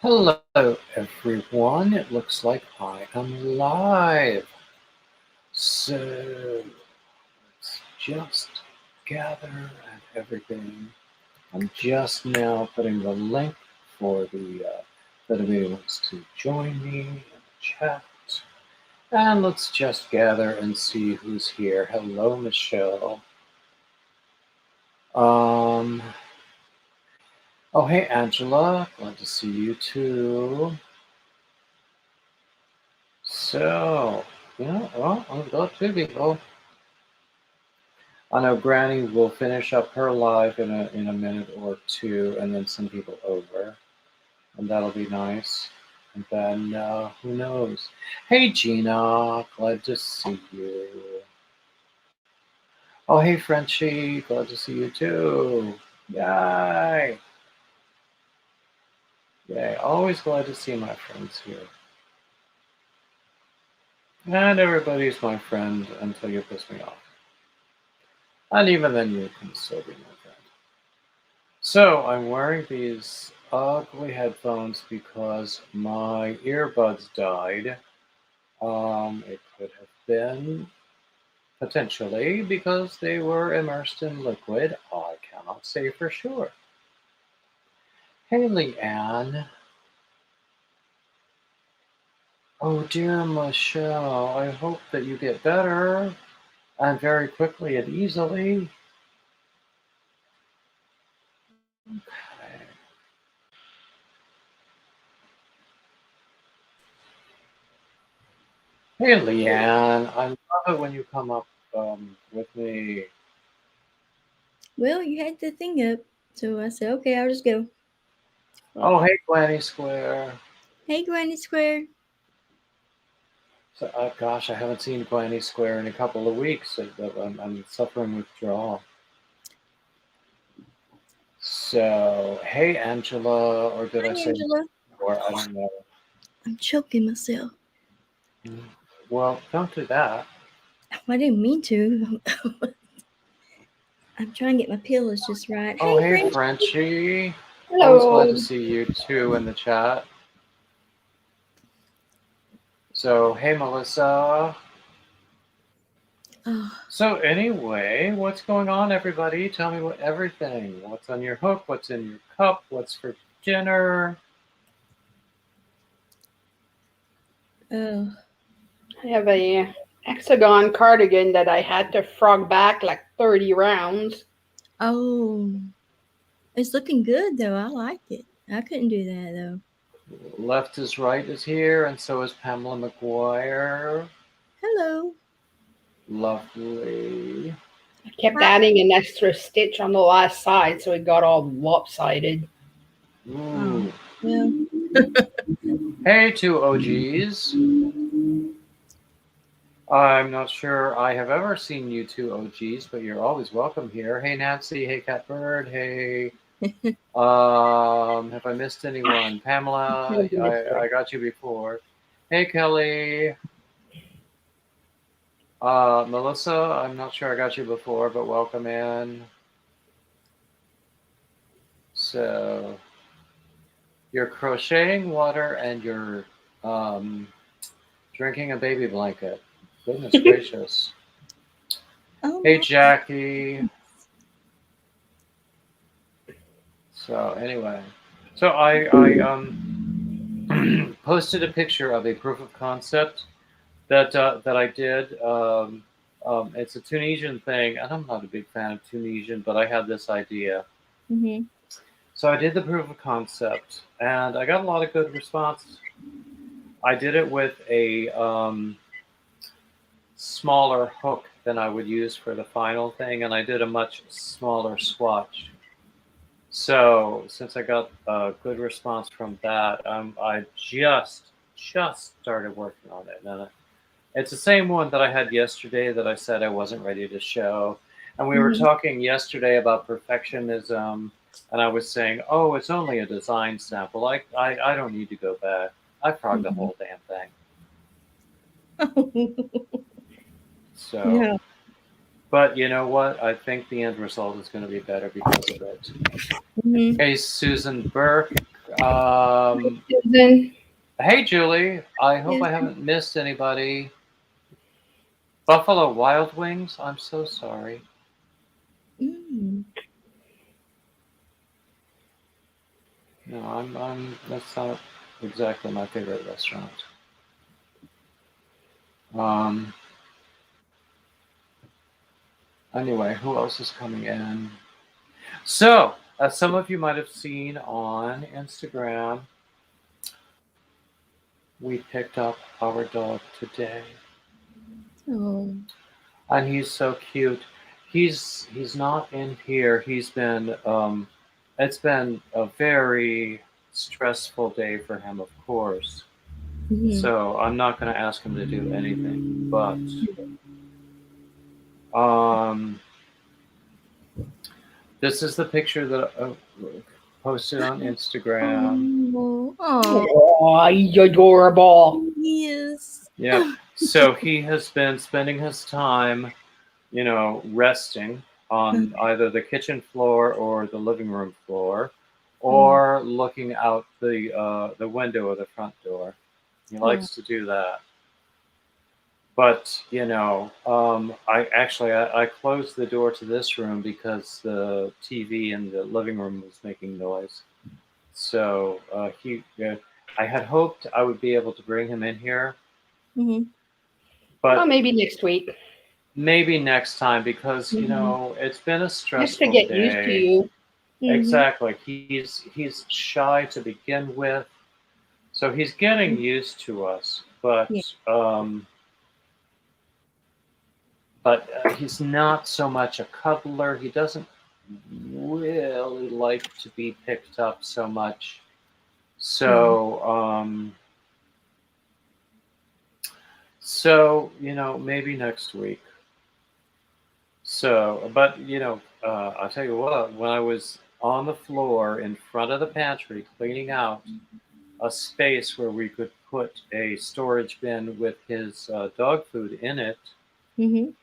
Hello, everyone. It looks like I am live. So let's just gather and everything. I'm just now putting the link for that anybody wants to join me in the chat. And let's just gather and see who's here. Hello, Michelle. Um. Oh, hey, Angela. Glad to see you too. So, well, I've got two people. I know Granny will finish up her live in a minute or two, and then send people over, and that'll be nice. And then who knows? Hey Gina, glad to see you. Oh hey Frenchie, glad to see you too. Yay! Yay! Always glad to see my friends here. And everybody's my friend until you piss me off. And even then, you can still be my friend. So I'm wearing these ugly headphones because my earbuds died. It could have been potentially because they were immersed in liquid. I cannot say for sure. Hey, Leanne. Oh, dear Michelle, I hope that you get better and very quickly and easily. Okay. Hey, Leanne, I love it when you come up with me. Well, you had the thing up, so I said, okay, I'll just go. Well, Oh, hey, Granny Square. hey, Granny Square. So, gosh, I haven't seen Granny Square in a couple of weeks. I'm suffering withdrawal. So, hey, Angela, or did I Hi, say Angela. or I don't know. I'm choking myself. Well, don't do that. I didn't mean to. I'm trying to get my pillows just right. Oh, Hey, hey, French. Frenchie. Always glad Hello. to see you too in the chat. So, hey, Melissa. Oh, So, anyway, what's going on, everybody? Tell me what everything. What's on your hook? What's in your cup? What's for dinner? oh, I have a hexagon cardigan that I had to frog back like 30 rounds. oh. It's looking good, though. I like it. I couldn't do that, though. Left is right is here, and so is Pamela McGuire. Hello. Lovely. I kept adding an extra stitch on the last side so it got all lopsided. Oh, Ooh. well, Hey, two OGs. I'm not sure I have ever seen you two OGs, but you're always welcome here. Hey, Nancy. Hey, Catbird. Hey, have I missed anyone? Pamela, Killed the I mystery. got you before. Hey, Kelly. Melissa, I'm not sure I got you before, but welcome in. So, you're crocheting water and you're um, drinking a baby blanket. Goodness gracious. oh Hey, my. Jackie. So, anyway, so I posted a picture of a proof of concept that I did. It's a Tunisian thing, and I'm not a big fan of Tunisian, but I had this idea. Mm-hmm. So I did the proof of concept, and I got a lot of good response. I did it with a smaller hook than I would use for the final thing, and I did a much smaller swatch. So since I got a good response from that, I just started working on it, and it's the same one that I had yesterday that I said I wasn't ready to show. And we were Mm-hmm. talking yesterday about perfectionism, and I was saying, oh, it's only a design sample. I don't need to go back. I frogged the Mm-hmm. whole damn thing. So, No. but you know what? I think the end result is going to be better because of it. Mm-hmm. Hey, Susan Burke. Susan. Hey, Julie. I hope Yes. I haven't missed anybody. Buffalo Wild Wings. I'm so sorry. Mm. No, I'm. That's not exactly my favorite restaurant. Um. Anyway, who else is coming in? So, as some of you might have seen on Instagram, we picked up our dog today, Oh. and he's so cute. He's not in here. He's been. It's been a very stressful day for him, of course. Mhm. So I'm not going to ask him to do anything, but um, this is the picture that I posted on Instagram. Oh. Oh. Oh, he's adorable. Yes. Yeah. So he has been spending his time, resting on either the kitchen floor or the living room floor, or looking out the window of the front door. He Oh. likes to do that. But I closed the door to this room because the TV in the living room was making noise. So I had hoped I would be able to bring him in here, Mhm. Well, but maybe next week. maybe next time because Mhm. it's been a He has to stressful get used to day. you. Mhm. Exactly. He's shy to begin with, so he's getting used to us. Yeah. But he's not so much a cuddler. He doesn't really like to be picked up so much. Yeah. So maybe next week. But I'll tell you what. When I was on the floor in front of the pantry cleaning out a space where we could put a storage bin with his dog food in it, Mhm.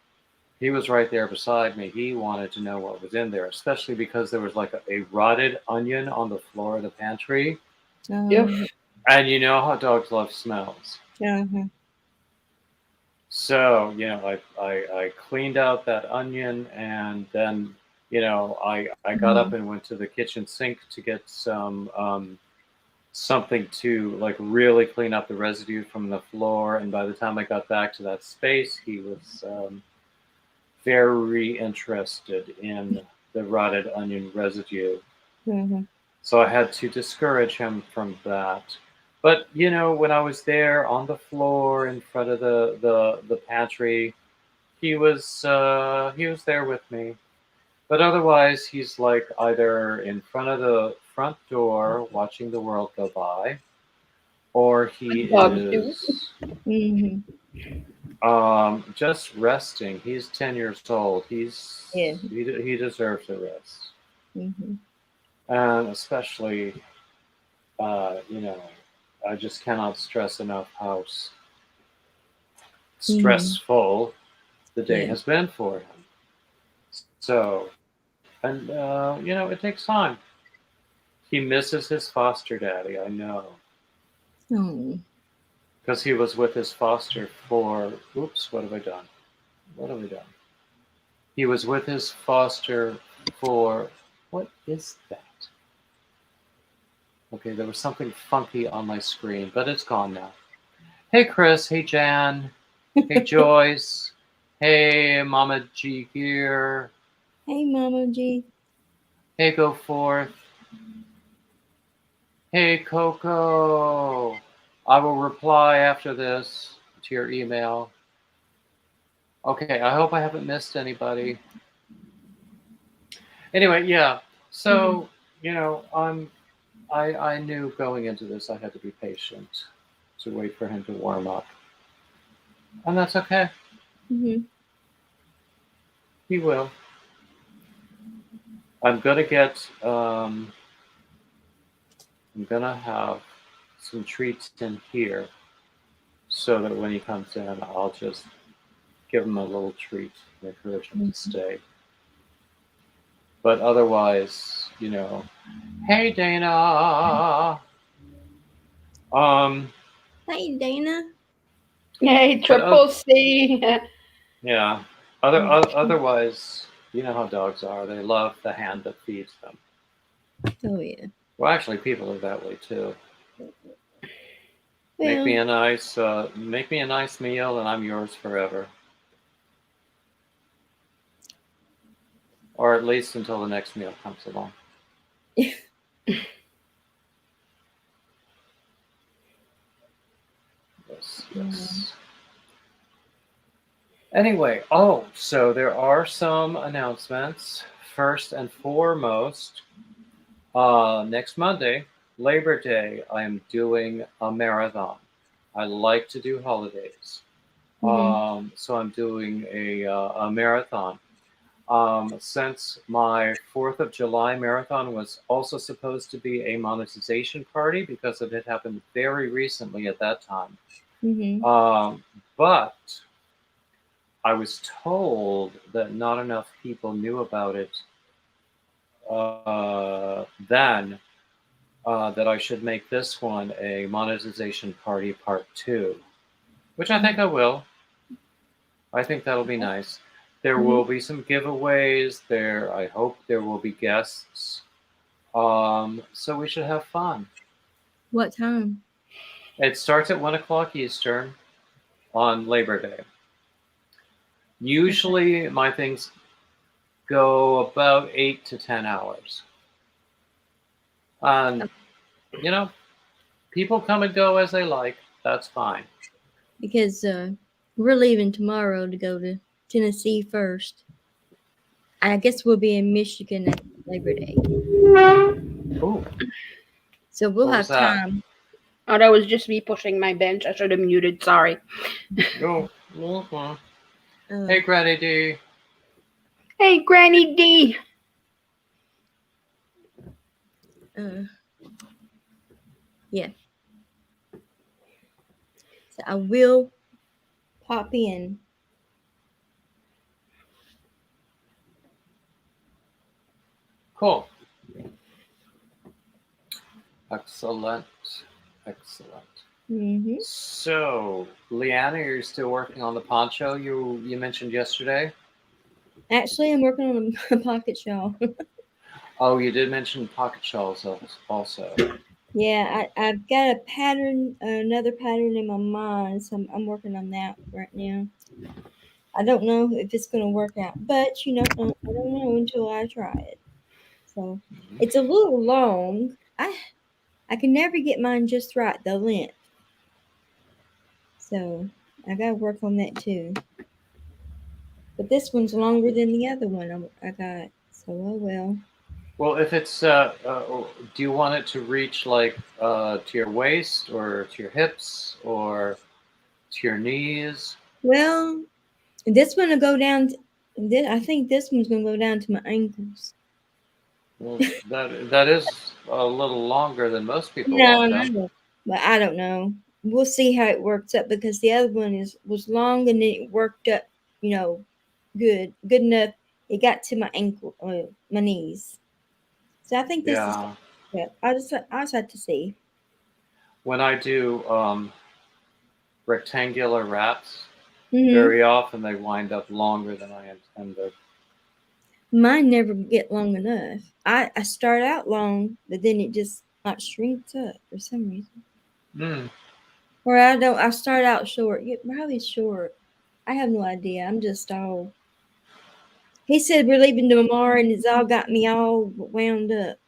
he was right there beside me. He wanted to know what was in there, especially because there was like a rotted onion on the floor of the pantry. Yep. And you know how dogs love smells. Uh-huh. So, I cleaned out that onion, and then, I got up Mhm. and went to the kitchen sink to get something to like really clean up the residue from the floor. And by the time I got back to that space, he was very interested in the rotted onion residue. Uh-huh. So I had to discourage him from that. But when I was there on the floor in front of the pantry, he was there with me. But otherwise, he's like either in front of the front door watching the world go by, or he Dogs do. is Mhm. just resting. He's 10 years old. Yeah. He deserves a rest, Mhm. and especially uh, you know, I just cannot stress enough how Mhm. stressful the day Yeah. has been for him. So, and it takes time. He misses his foster daddy, I know, Oh. because he was with his foster for. Oops, what have I done? What have I done? He was with his foster for. What is that? Okay, there was something funky on my screen, but it's gone now. Hey, Chris. Hey, Jan. Hey, Joyce. Hey, Mama G here. Hey, Mama G. Hey, Go Forth. Hey, Coco. I will reply after this to your email. Okay, I hope I haven't missed anybody. Anyway, yeah. Mhm. So, I knew going into this I had to be patient to wait for him to warm up. And that's okay. Mhm. He will. I'm gonna get I'm gonna have some treats in here so that when he comes in I'll just give him a little treat and encourage him to Mhm. stay. But otherwise, hey Dana. Hey, Dana. Hey, But Triple C. yeah. Otherwise, you know how dogs are. They love the hand that feeds them. Oh yeah. Well, actually, people are that way too. Make Well, me a nice meal, and I'm yours forever, or at least until the next meal comes along. Yes. Anyway, so there are some announcements. First and foremost, next Monday, Labor Day, I am doing a marathon. I like to do holidays. So I'm doing a marathon. Since my 4th of July marathon was also supposed to be a monetization party because it had happened very recently at that time. But I was told that not enough people knew about it then, that I should make this one a monetization party part 2, which I think I will. I think that'll be nice. There will be some giveaways. I hope there will be guests. So we should have fun. What time? It starts at 1 o'clock Eastern on Labor Day. Usually my things go about 8 to 10 hours. And, people come and go as they like. That's fine. Because we're leaving tomorrow to go to Tennessee first. I guess we'll be in Michigan at Labor Day. Ooh. So we'll What have was that? time. Oh, that was just me pushing my bench. I should have muted. Sorry. Go. Hey, Granny D. Hey, Granny D. Yeah. So I will pop in. Cool. Excellent. So, Leanna, you're still working on the poncho you mentioned yesterday? Actually, I'm working on a pocket shawl. Oh, you did mention pocket shawls also. Yeah, I've got a pattern, another pattern in my mind, so I'm working on that right now. I don't know if it's going to work out, but I don't know until I try it. So it's a little long. I can never get mine just right, the length. So I got to work on that too. But this one's longer than the other one I got. So oh well. Well, if it's, do you want it to reach to your waist or to your hips or to your knees? Well, this one will go down. I think this one's going to go down to my ankles. Well, that is a little longer than most people No, want them. but I don't know. We'll see how it works up because the other one was long and then it worked up, good enough. It got to my ankle, my knees. So I think this is. Yeah. Yeah, I just have to see. When I do rectangular wraps, Mm-hmm. very often they wind up longer than I intended. Mine never get long enough. I start out long, but then it just shrinks up for some reason. Or I start out short. Yeah, probably short. I have no idea. I'm just all. He said we're leaving tomorrow, and it's all got me all wound up.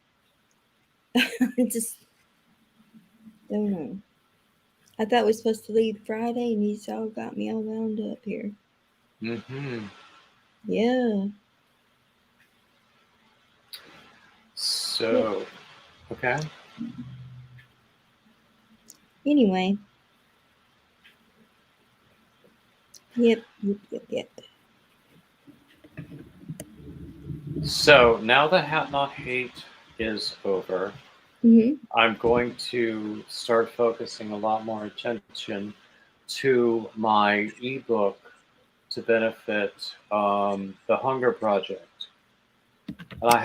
Just don't know. I thought we were supposed to leave Friday, and he's all got me all wound up here. Yeah. So, okay. Anyway. Yep. So now the Hat Not Hate is over. I'm going to start focusing a lot more attention to my ebook to benefit the Hunger Project. And I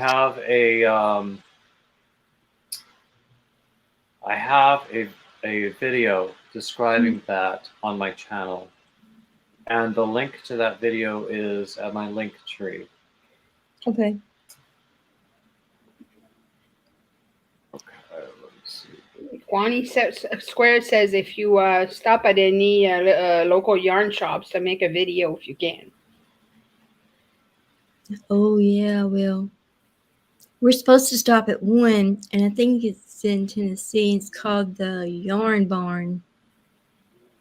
have a video describing that on my channel. And the link to that video is at my link tree. Okay. Okay, let me see. Kwani Square says if you stop at any local yarn shops to make a video if you can. Oh yeah, well, we're supposed to stop at one, and I think it's in Tennessee. It's called the Yarn Barn.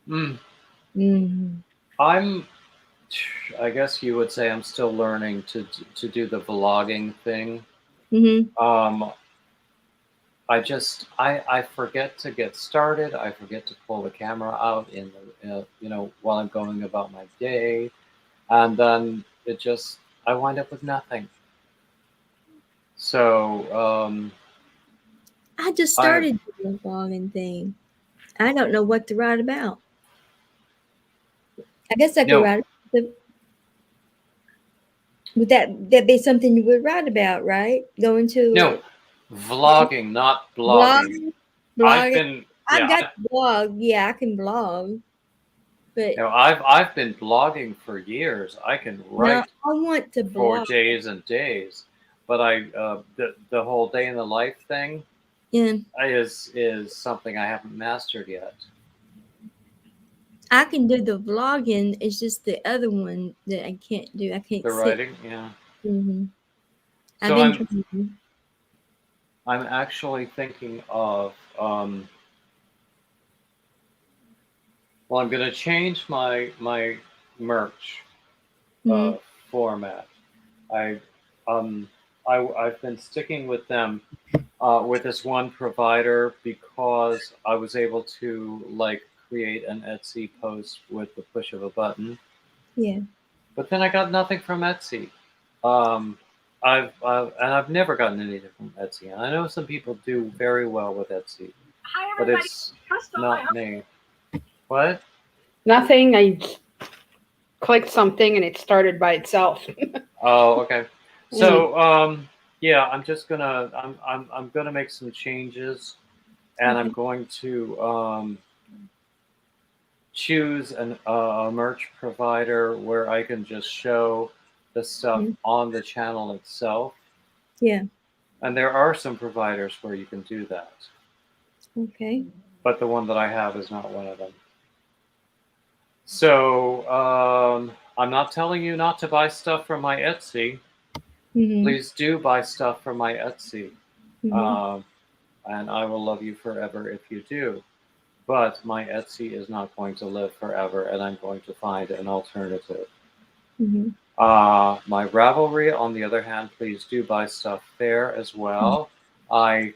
Mm-hmm. I guess you would say I'm still learning to do the vlogging thing. Mm-hmm. I forget to get started. I forget to pull the camera out while I'm going about my day, and then I wind up with nothing. So I just started doing the vlogging thing. I don't know what to write about. I guess I could write about would that be something you would write about, right? Going to vlogging, not blogging. Blogging. I've got to blog. Yeah, I can blog. But I've been blogging for years. I can write I want to blog for days and days, but the whole day in the life thing is something I haven't mastered yet. I can do the vlogging. It's just the other one that I can't do. I can't. The writing, yeah. Mm-hmm. So I'm actually thinking of well, I'm going to change my merch format. I've been sticking with them with this one provider because I was able to create an Etsy post with the push of a button. Yeah. But then I got nothing from Etsy. I've never gotten anything from Etsy. And I know some people do very well with Etsy, but it's not me. What? Nothing. I clicked something and it started by itself. Oh, okay. So yeah, I'm just gonna I'm gonna make some changes, and I'm going to choose a merch provider where I can just show the stuff on the channel itself. Yeah. And there are some providers where you can do that. Okay. But the one that I have is not one of them. So I'm not telling you not to buy stuff from my Etsy. Mm-hmm. Please do buy stuff from my Etsy. Mm-hmm. And I will love you forever if you do. But my Etsy is not going to live forever, and I'm going to find an alternative. Mm-hmm. My Ravelry, on the other hand, please do buy stuff there as well. I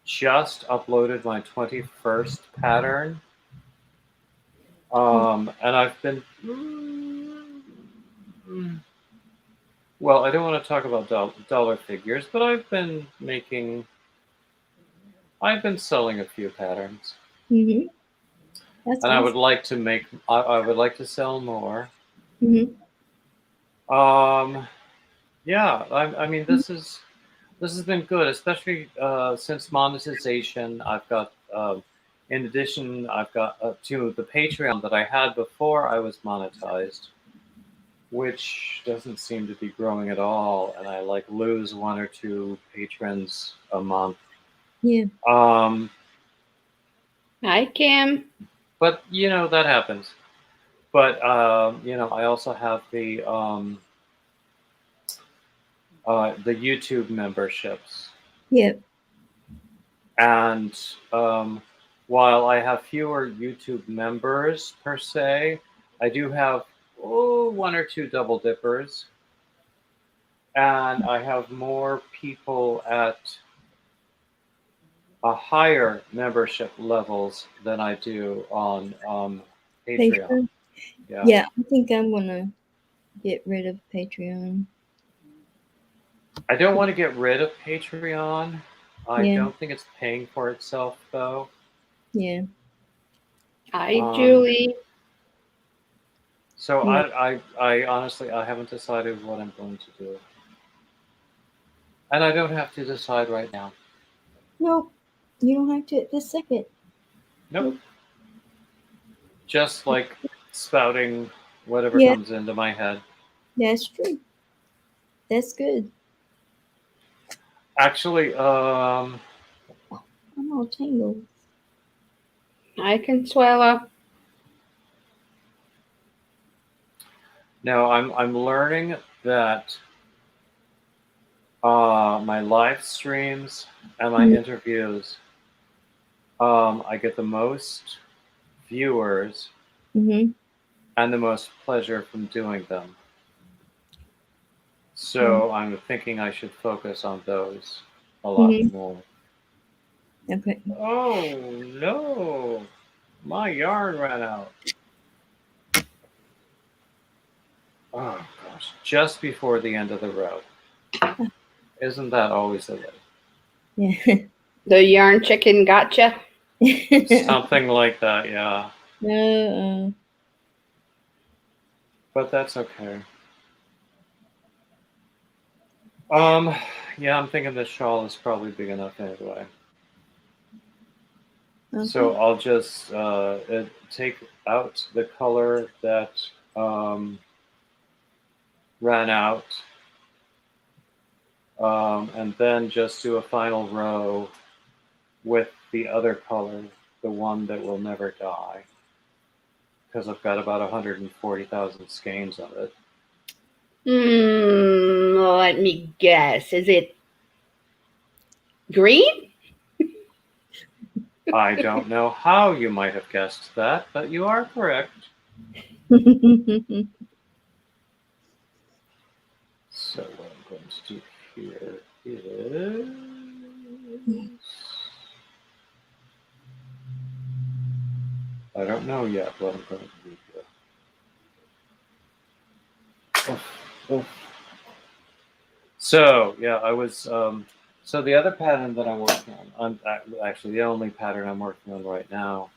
just uploaded my 21st pattern. And I've been... Well, I don't want to talk about dollar figures, but I've been selling a few patterns. Mm-hmm. That's and awesome. I would like to I would like to sell more. Mm-hmm. Yeah, I mean, this has been good, especially since monetization. I've got, in addition, I've got to the Patreon that I had before I was monetized, which doesn't seem to be growing at all, and I lose 1 or 2 patrons a month. Yeah. Hi, Kim. But that happens. But I also have the YouTube memberships. Yep. And while I have fewer YouTube members per se, I do have 1 or 2 double dippers, and I have more people at a higher membership levels than I do on Patreon. Yeah, I think I'm gonna get rid of Patreon. I don't want to get rid of Patreon. I don't think it's paying for itself, though. Yeah. Hi, Julie. So I honestly, I haven't decided what I'm going to do. And I don't have to decide right now. Nope. You don't have to at this second. Nope. Just like spouting whatever Yeah, comes into my head. that's true. That's good. Actually, I'm all tangled. I can swallow. no, I'm learning that my live streams and my interviews, I get the most viewers Mm-hmm. and the most pleasure from doing them. So I'm thinking I should focus on those a lot Mm-hmm. more. Okay. Oh no, my yarn ran out. Oh gosh, just before the end of the road. Isn't that always the way? Yeah. The yarn chicken gotcha. Something like that, yeah. No. But that's okay. Yeah, I'm thinking this shawl is probably big enough anyway. Okay. So I'll just take out the color that ran out, and then just do a final row with the other color, the one that will never die, because I've got about 140,000 skeins of it. Let me guess. Is it green? I don't know how you might have guessed that, but you are correct. So what I'm going to do here is... I don't know yet what I'm going to do here. Oof. So, yeah, I was... so the other pattern that I'm working on, actually the only pattern I'm working on right now,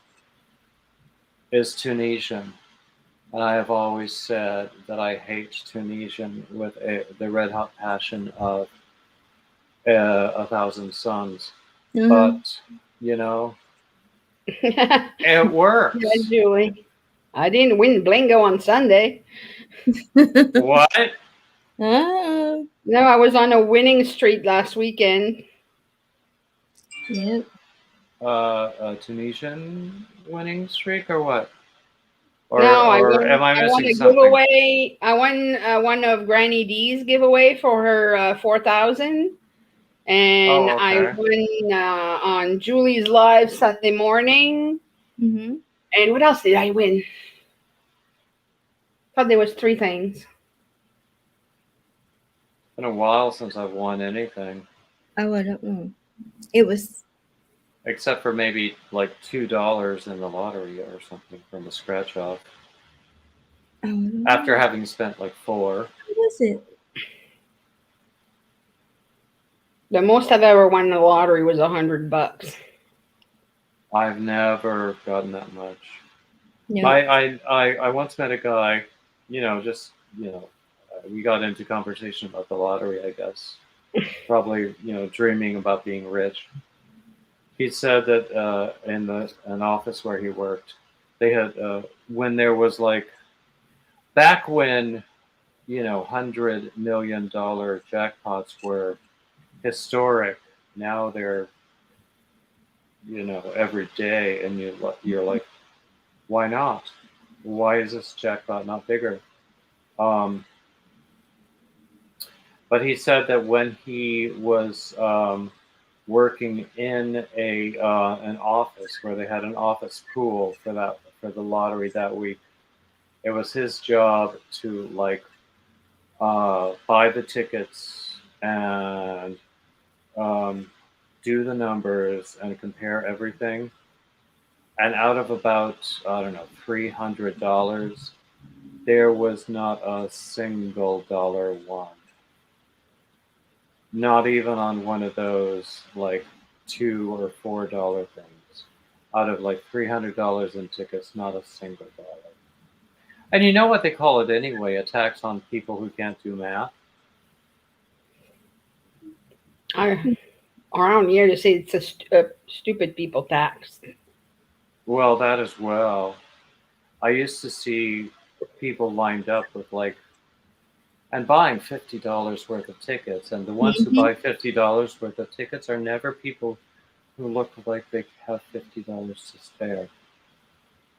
is Tunisian. And I have always said that I hate Tunisian with the red hot passion of A Thousand Suns. But, you know, it works. Yeah, Julie. I didn't win Blingo on Sunday. What? Oh. No, I was on a winning streak last weekend. Yep. A Tunisian winning streak or what? Or, No, I or won. am I I won missing a something? giveaway. I won one of Granny D's giveaway for her 4,000, and Oh, I okay. won on Julie's live Sunday morning. Mm-hmm. And what else did I win? Thought there was 3 things. It's been a while since I've won anything. Oh, I don't know. It was... Except for maybe like $2 in the lottery or something from a scratch off. Oh, After having spent like $4. What was it? The most I've ever won in the lottery was $100. I've never gotten that much. No. I once met a guy, we got into conversation about the lottery, I guess. Probably, dreaming about being rich. He said that in an office where he worked, they had when there was like back when $100 million jackpots were historic. Now they're every day, and you're like, why not? Why is this jackpot not bigger? But he said that when he was working in an office where they had an office pool for the lottery that week, it was his job to like buy the tickets and do the numbers and compare everything. And out of about, I don't know, $300, there was not a single dollar won. Not even on one of those like $2 or $4 things. Out of like $300 in tickets, not a single dollar. And you know what they call it anyway? A tax on people who can't do math. Around here, they say it's a stupid people tax. Well, that as well. I used to see people lined up with and buying $50 worth of tickets, and the ones who Mhm. buy $50 worth of tickets are never people who look like they have $50 to spare.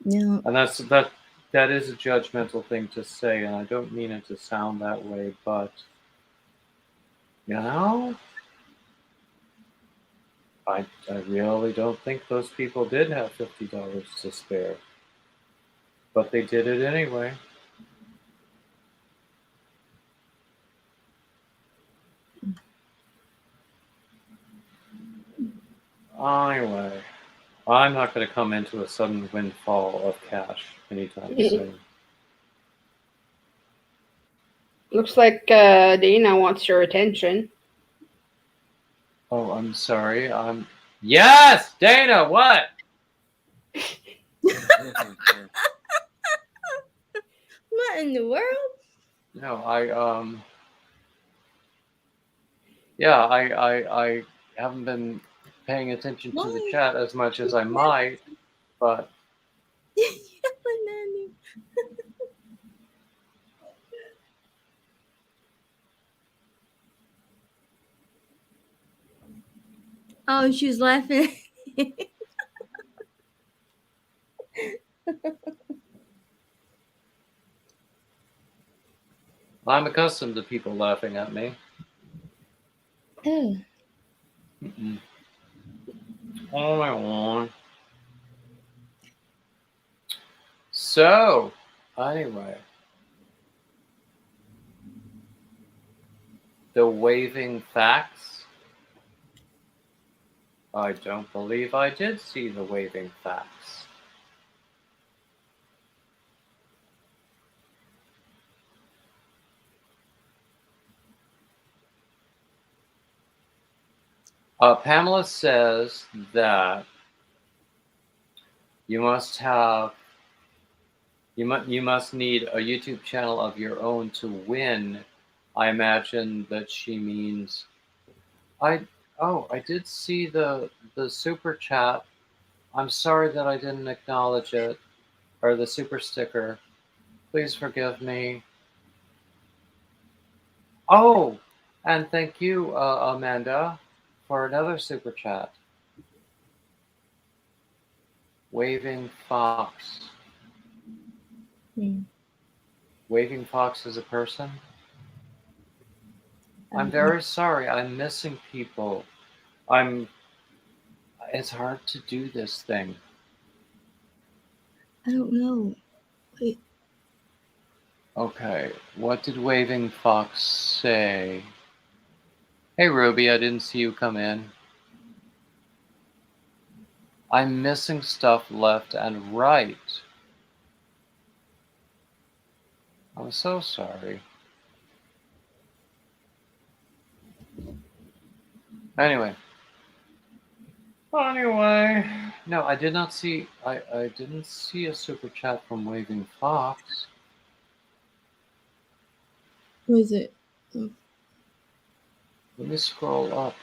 Yeah. And that is a judgmental thing to say, and I don't mean it to sound that way, but you know, I really don't think those people did have $50 to spare, but they did it anyway. Anyway, I'm not going to come into a sudden windfall of cash anytime soon. Looks like Dana wants your attention. Oh, I'm sorry. Yes, Dana. What? What in the world? No, yeah, I haven't been paying attention to the chat as much as I might, but Yelling at me. Oh, she was laughing. I'm accustomed to people laughing at me. Oh. Oh my god. So, anyway, the waving facts. I don't believe I did see the waving facts. Pamela says that you must need a YouTube channel of your own to win. I imagine that she means I did see the super chat. I'm sorry that I didn't acknowledge it, or the super sticker. Please forgive me. Oh, and thank you, Amanda, for another super chat. Waving Fox. Waving Fox is a person? I'm very sorry. I'm missing people. It's hard to do this thing. I don't know. Wait. Okay, what did Waving Fox say? Hey, Ruby, I didn't see you come in. I'm missing stuff left and right. I'm so sorry. Anyway, no, I did not see. I didn't see a super chat from Waving Fox. Was it? Let me scroll up.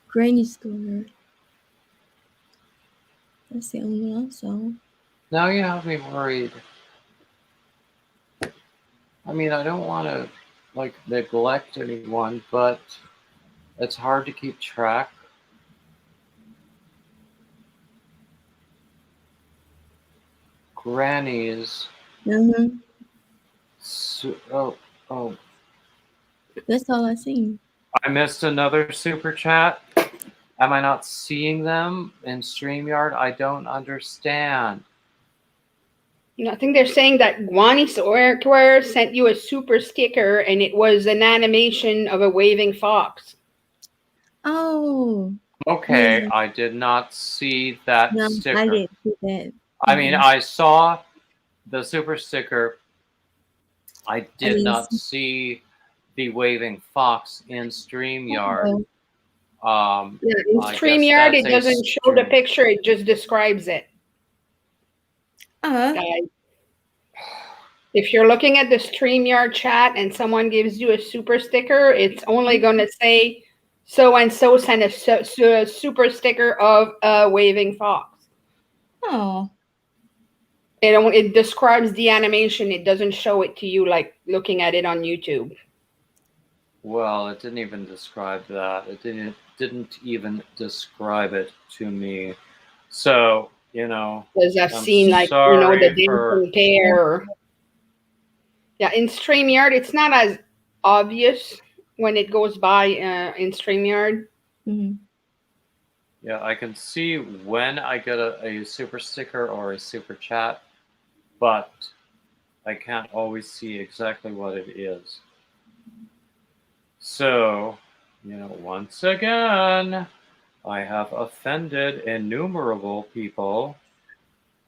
Granny Score. That's the only one I saw. Now you have me worried. I mean, I don't want to neglect anyone, but it's hard to keep track. Grannies. Oh. That's all I seen. I missed another super chat. Am I not seeing them in StreamYard? I don't understand. I think they're saying that Guani Software sent you a super sticker, and it was an animation of a waving fox. Oh. Okay, yeah. I did not see that sticker. I didn't see that. I mean, I saw the super sticker. I did not see the waving fox in StreamYard. Yeah, in StreamYard, it doesn't show the picture; it just describes it. If you're looking at the StreamYard chat and someone gives you a super sticker, it's only going to say so and so sent a super sticker of a waving fox. Oh. It describes the animation. It doesn't show it to you like looking at it on YouTube. Well, it didn't even describe that. It didn't even describe it to me. So, Because I've I'm seen the sorry dancing pair. Yeah, in StreamYard, it's not as obvious when it goes by in StreamYard. Mm-hmm. Yeah, I can see when I get a super sticker or a super chat, but I can't always see exactly what it is. So, once again, I have offended innumerable people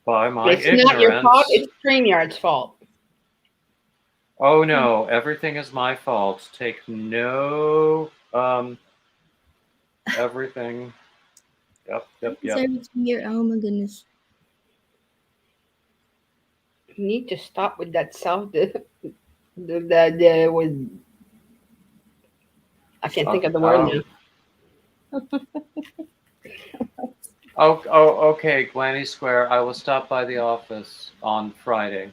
by my It's ignorance. not your fault. It's StreamYard's fault. Oh no, everything is my fault. Take no everything. Yep. Oh my goodness. You need to stop with that self. With I can't think of the word now. Okay, Granny Square. I will stop by the office on Friday.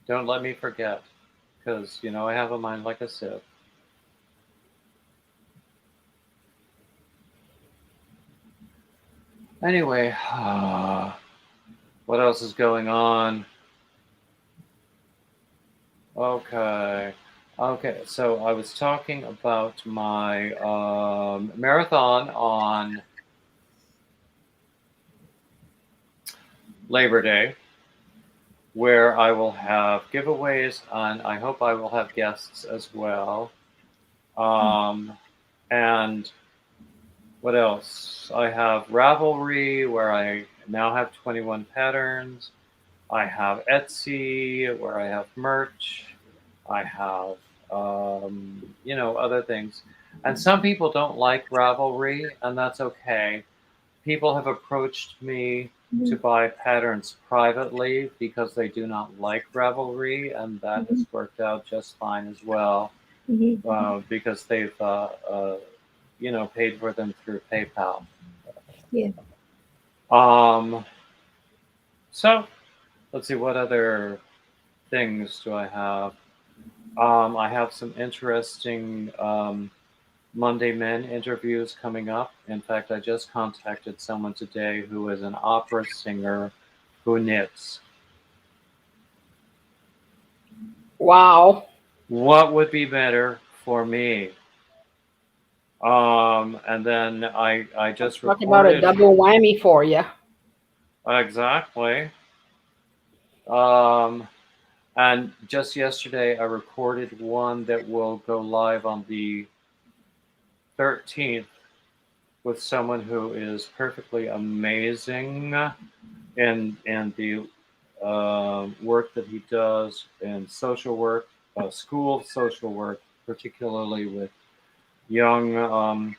Don't let me forget, because I have a mind like a sieve. Anyway, what else is going on? Okay, so I was talking about my marathon on Labor Day, where I will have giveaways, and I hope I will have guests as well. And what else? I have Ravelry, where I now have 21 patterns. I have Etsy, where I have merch. I have, other things. And some people don't like Ravelry, and that's okay. People have approached me to buy patterns privately because they do not like Ravelry, and that has worked out just fine as well, because they've, paid for them through PayPal. Yeah. So let's see, what other things do I have? I have some interesting Monday Men interviews coming up. In fact, I just contacted someone today who is an opera singer who knits. Wow. What would be better for me? And then I just Talk recorded. about a double whammy for you. Exactly. And just yesterday, I recorded one that will go live on the 13th with someone who is perfectly amazing in the work that he does in social work, school social work, particularly with young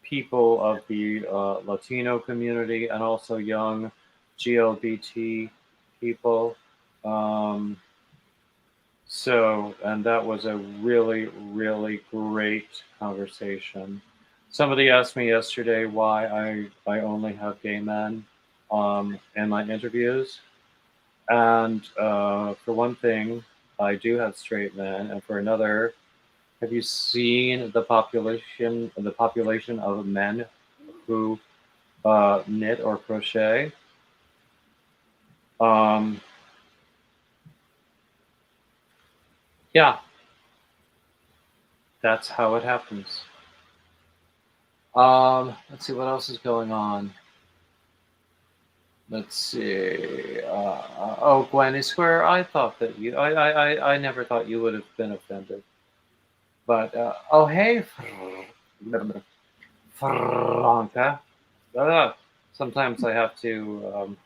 people of the Latino community and also young GLBT people. And that was a really, really great conversation. Somebody asked me yesterday why I only have gay men in my interviews. And for one thing, I do have straight men. And for another, have you seen the population of men who knit or crochet? Yeah, that's how it happens. Let's see what else is going on. Let's see. Gwenny Square. I thought that I never thought you would have been offended. But hey, Franca. Sometimes I have to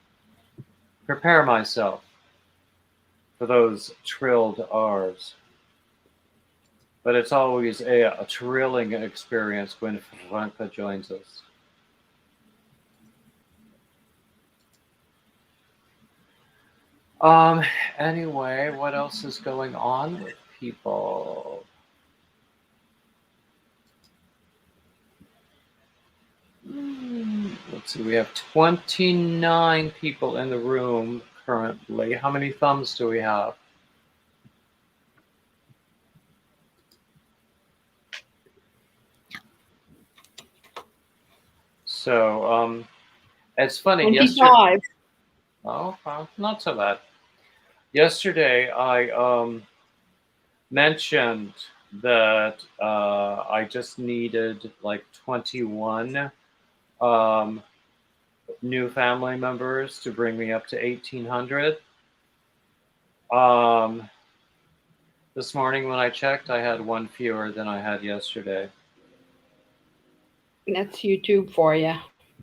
prepare myself for those trilled R's. But it's always a thrilling experience when Franca joins us. Anyway, what else is going on with people? Let's see, we have 29 people in the room currently. How many thumbs do we have? So, it's funny. Yesterday, 25. oh, well, not so bad. Yesterday, I mentioned that I just needed like 21 new family members to bring me up to 1,800. This morning when I checked, I had one fewer than I had yesterday. That's YouTube for you.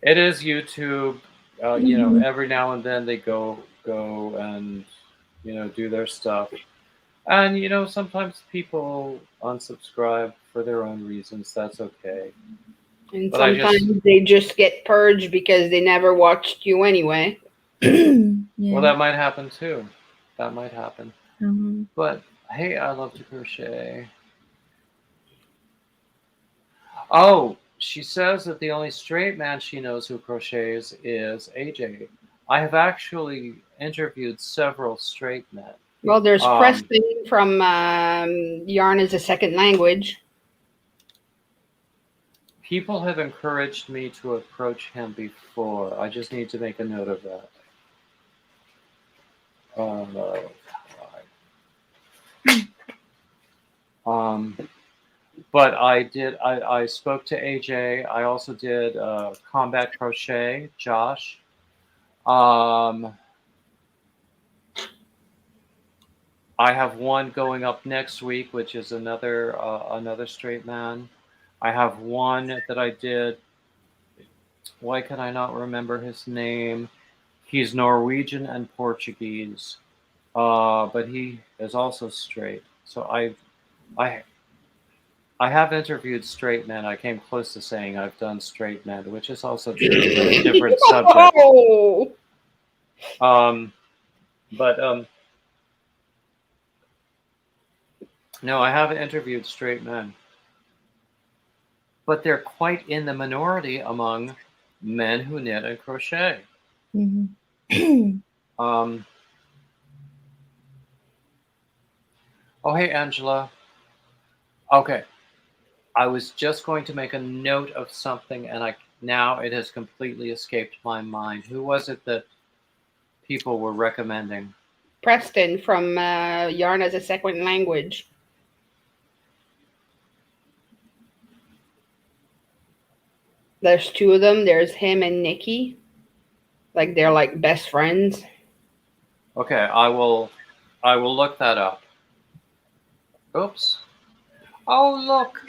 It is YouTube. Every now and then they go and do their stuff. And sometimes people unsubscribe for their own reasons. That's okay. And But I sometimes they just get purged because they never watched you anyway. Well, that might happen too. That might happen. But hey, I love to crochet. Oh, she says that the only straight man she knows who crochets is AJ. I have actually interviewed several straight men. Well, there's Preston from Yarn as a Second Language. People have encouraged me to approach him before. I just need to make a note of that. But I spoke to AJ. I also did Combat Crochet, Josh. I have one going up next week, which is another straight man. I have one that I did. Why can I not remember his name? He's Norwegian and Portuguese, but he is also straight. So I have interviewed straight men. I came close to saying I've done straight men, which is also true, but a different subject. No, I haven't interviewed straight men. But they're quite in the minority among men who knit and crochet. Oh, hey, Angela. Okay. I was just going to make a note of something, and now it has completely escaped my mind. Who was it that people were recommending? Preston from Yarn as a Second Language. There's two of them. There's him and Nikki. Like they're like best friends. Okay, I will look that up. Oops. Oh, look.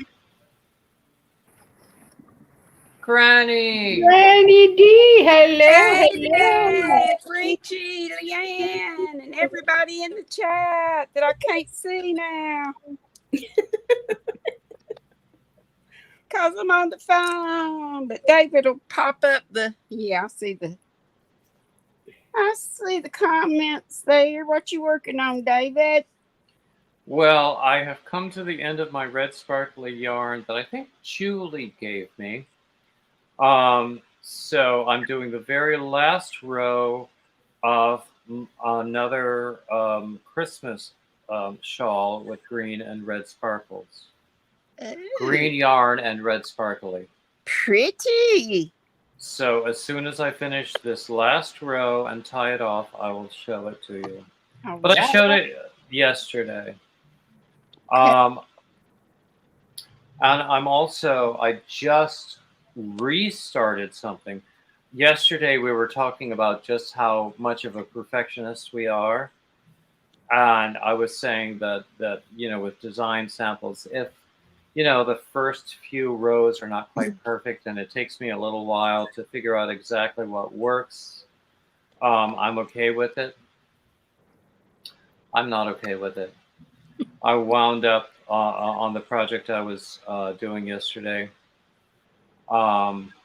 Granny D, hello. Hey, Richie, Leanne, and everybody in the chat that I can't see now. Because I'm on the phone. But David will pop up I see the comments there. What you working on, David? Well, I have come to the end of my red sparkly yarn that I think Julie gave me. So I'm doing the very last row of another Christmas shawl with green and red sparkles. Green yarn and red sparkly. Pretty. So as soon as I finish this last row and tie it off, I will show it to you. But I showed it yesterday. And I just restarted something. Yesterday we were talking about just how much of a perfectionist we are. And I was saying that with design samples, if the first few rows are not quite perfect and it takes me a little while to figure out exactly what works, I'm okay with it. I'm not okay with it. I wound up on the project I was doing yesterday,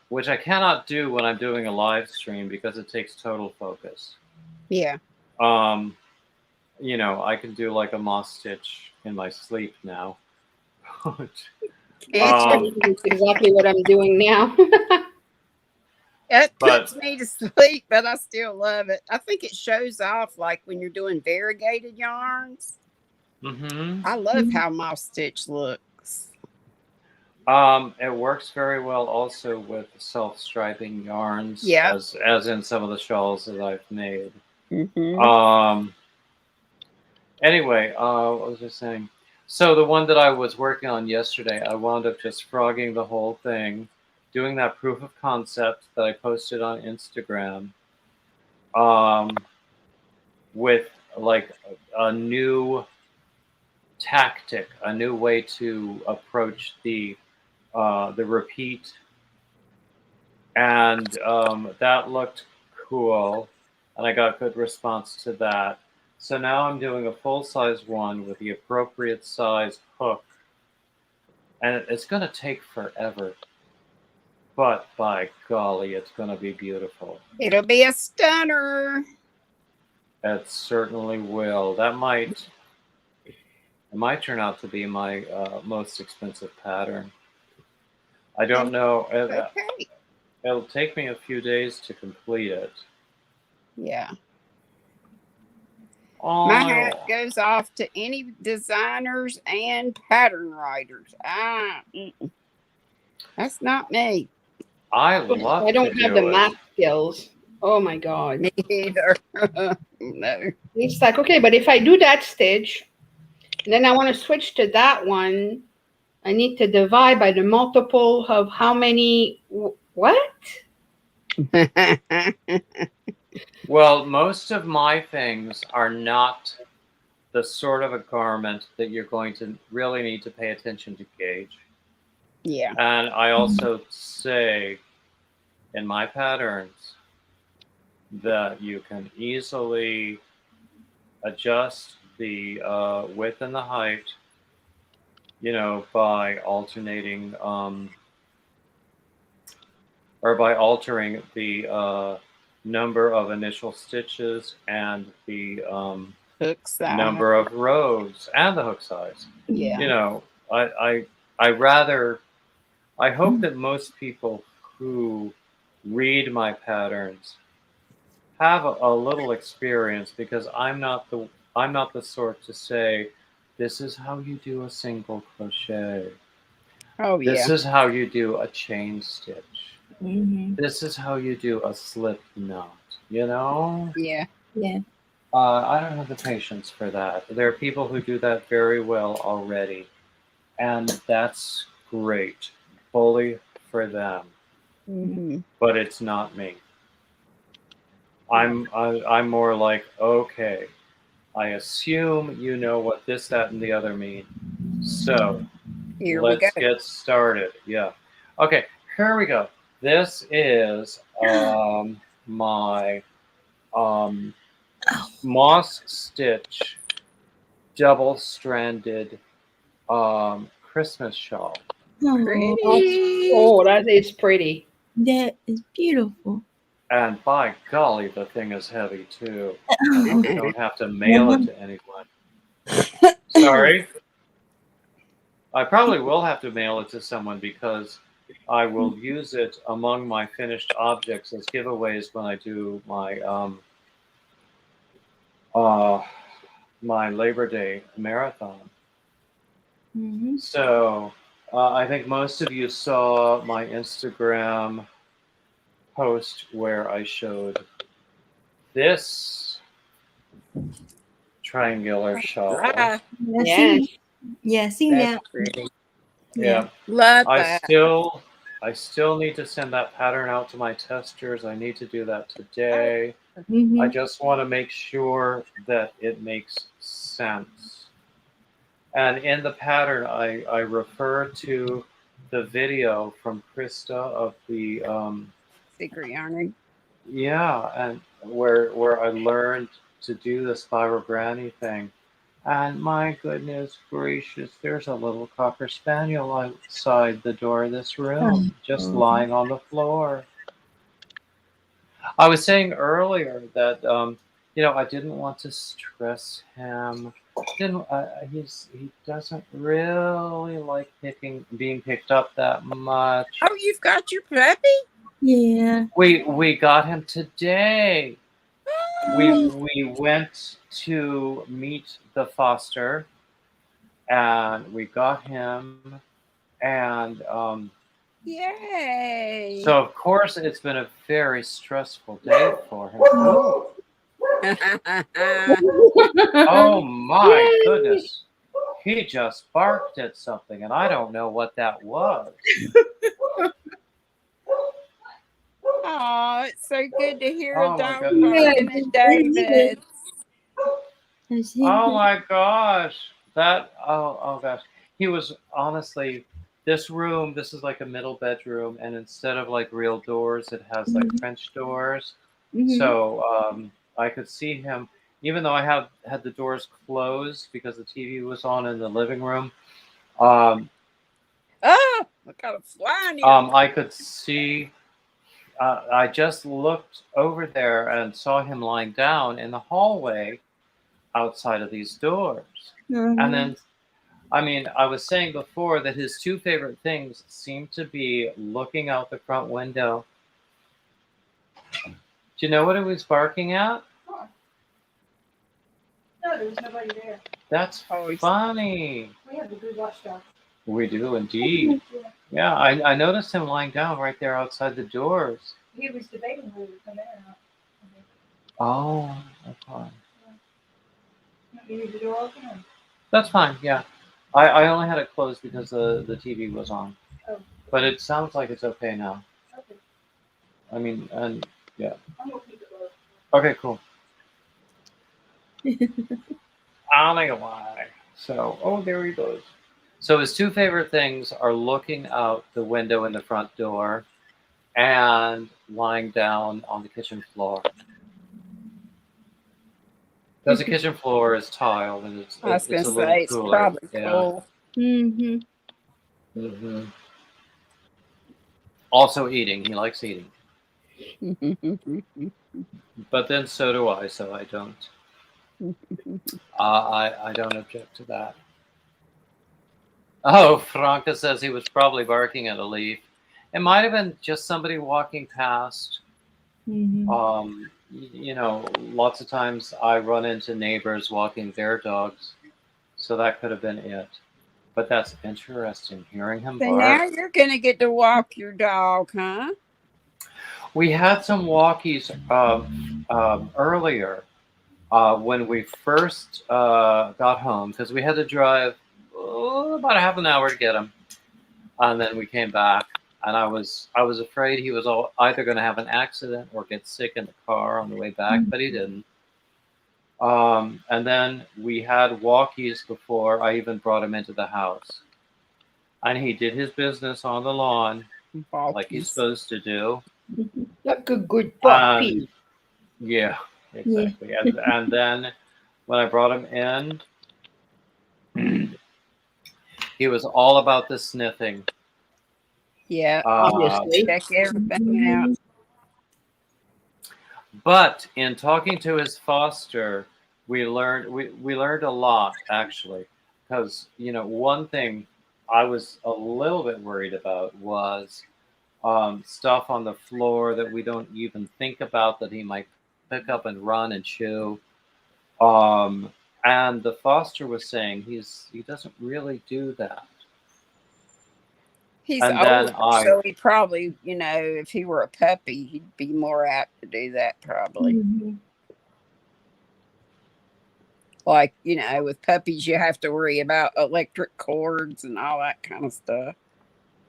which I cannot do when I'm doing a live stream because it takes total focus. Yeah. You know, I can do like a moss stitch in my sleep now. Can't Um, That's exactly what I'm doing now. It but puts me to sleep, but I still love it. I think it shows off like when you're doing variegated yarns. mhm. I love how moss stitch looks. It works very well also with self-striping yarns, Yep. as in some of the shawls that I've made. Mm-hmm. Um, anyway, what was I saying? So the one that I was working on yesterday, I wound up just frogging the whole thing, doing that proof of concept that I posted on Instagram, um, with like a new tactic, a new way to approach the repeat, and that looked cool, and I got good response to that. So now I'm doing a full size one with the appropriate size hook, and it's going to take forever, but by golly, it's going to be beautiful. It'll be a stunner. It certainly will. It might turn out to be my most expensive pattern. I don't know. Okay. It'll take me a few days to complete it. Yeah. My hat Oh, goes off to any designers and pattern writers. That's not me. I I love to don't have the do it. math skills. Oh my god. Me either. No. It's like, okay, but if I do that stitch, and then I want to switch to that one, I need to divide by the multiple of how many. What? Well, most of my things are not the sort of a garment that you're going to really need to pay attention to gauge. Yeah. And I also say in my patterns that you can easily adjust the width and the height, you know, by alternating or by altering the number of initial stitches and the Hook side. number of rows and the hook size. Yeah. You know, I rather, I hope that most people who read my patterns have a little experience, because I'm not the sort to say this is how you do a single crochet. Oh yeah. This is how you do a chain stitch. Mm-hmm. This is how you do a slip knot. You know? Yeah. Yeah. I don't have the patience for that. There are people who do that very well already, and that's great. Fully for them. Mm-hmm. But it's not me. I'm more like, okay, I assume you know what this, that, and the other mean. So Here we let's go. get started. Yeah. Okay, here we go. This is my moss stitch double stranded Christmas shawl. Oh, Oh, that is pretty. that is beautiful. And by golly, the thing is heavy too. I hope you don't have to mail it to anyone. Sorry. I probably will have to mail it to someone, because I will use it among my finished objects as giveaways when I do my my Labor Day marathon. Mm-hmm. So I think most of you saw my Instagram post where I showed this triangular shawl. Ah, Yes. Yeah, seen that's that. pretty. Yeah. Love I that. still need to send that pattern out to my testers. I need to do that today. Mm-hmm. I just want to make sure that it makes sense. And in the pattern, I refer to the video from Krista of the Secret yarning. yeah, and where I learned to do the spiral granny thing. And my goodness gracious, there's a little cocker spaniel outside the door of this room, just lying on the floor. I was saying earlier that I didn't want to stress him. Didn't he doesn't really like being picked up that much. Oh, you've got your puppy? Yeah. We got him today. We went to meet the foster, and we got him, and Yay. so of course it's been a very stressful day for him. Oh, oh my goodness. He just barked at something, and I don't know what that was. Oh, it's so good to hear Oh a my dog goodness. barking at David. Oh my gosh. Oh gosh. He was honestly, this is like a middle bedroom, and instead of like real doors, it has like French doors. So I could see him, even though I had the doors closed because the TV was on in the living room. Oh, look at a fly in here. I could see. I just looked over there and saw him lying down in the hallway outside of these doors. And then, I mean, I was saying before that his two favorite things seem to be looking out the front window. Do you know what it was barking at? No, there was nobody there. That's funny. We have the good watchdog. We do indeed. Yeah, I noticed him lying down right there outside the doors. He was debating whether to come in or not. Oh, okay. You leave the door open? Or? That's fine, yeah. I only had it closed because the TV was on. Oh. But it sounds like it's okay now. Okay. I mean, and yeah. I'm going to keep it low. Okay, cool. I don't know why. So, oh, there he goes. So his two favorite things are looking out the window in the front door and lying down on the kitchen floor. Because the kitchen floor is tiled and it's I was going it's to a little say, it's cooler. probably Yeah. cool. Also eating. He likes eating. But then so do I, so I don't. I don't object to that. Oh, Franca says he was probably barking at a leaf. It might have been just somebody walking past. Lots of times I run into neighbors walking their dogs, so that could have been it. But that's interesting, hearing him So bark. now you're going to get to walk your dog, huh? We had some walkies earlier when we first got home, because we had to drive about a half an hour to get him, and then we came back. And I was afraid he was either going to have an accident or get sick in the car on the way back, but he didn't. And then we had walkies before I even brought him into the house. And he did his business on the lawn, like he's supposed to do. Like a good puppy. Yeah, exactly. Yeah. And then when I brought him in, he was all about the sniffing. Yeah, obviously. Check everything out. But in talking to his foster, we learned a lot, actually, because one thing I was a little bit worried about was stuff on the floor that we don't even think about that he might pick up and run and chew. And the foster was saying he doesn't really do that. He's old, so he probably, if he were a puppy, he'd be more apt to do that probably. Like, with puppies, you have to worry about electric cords and all that kind of stuff.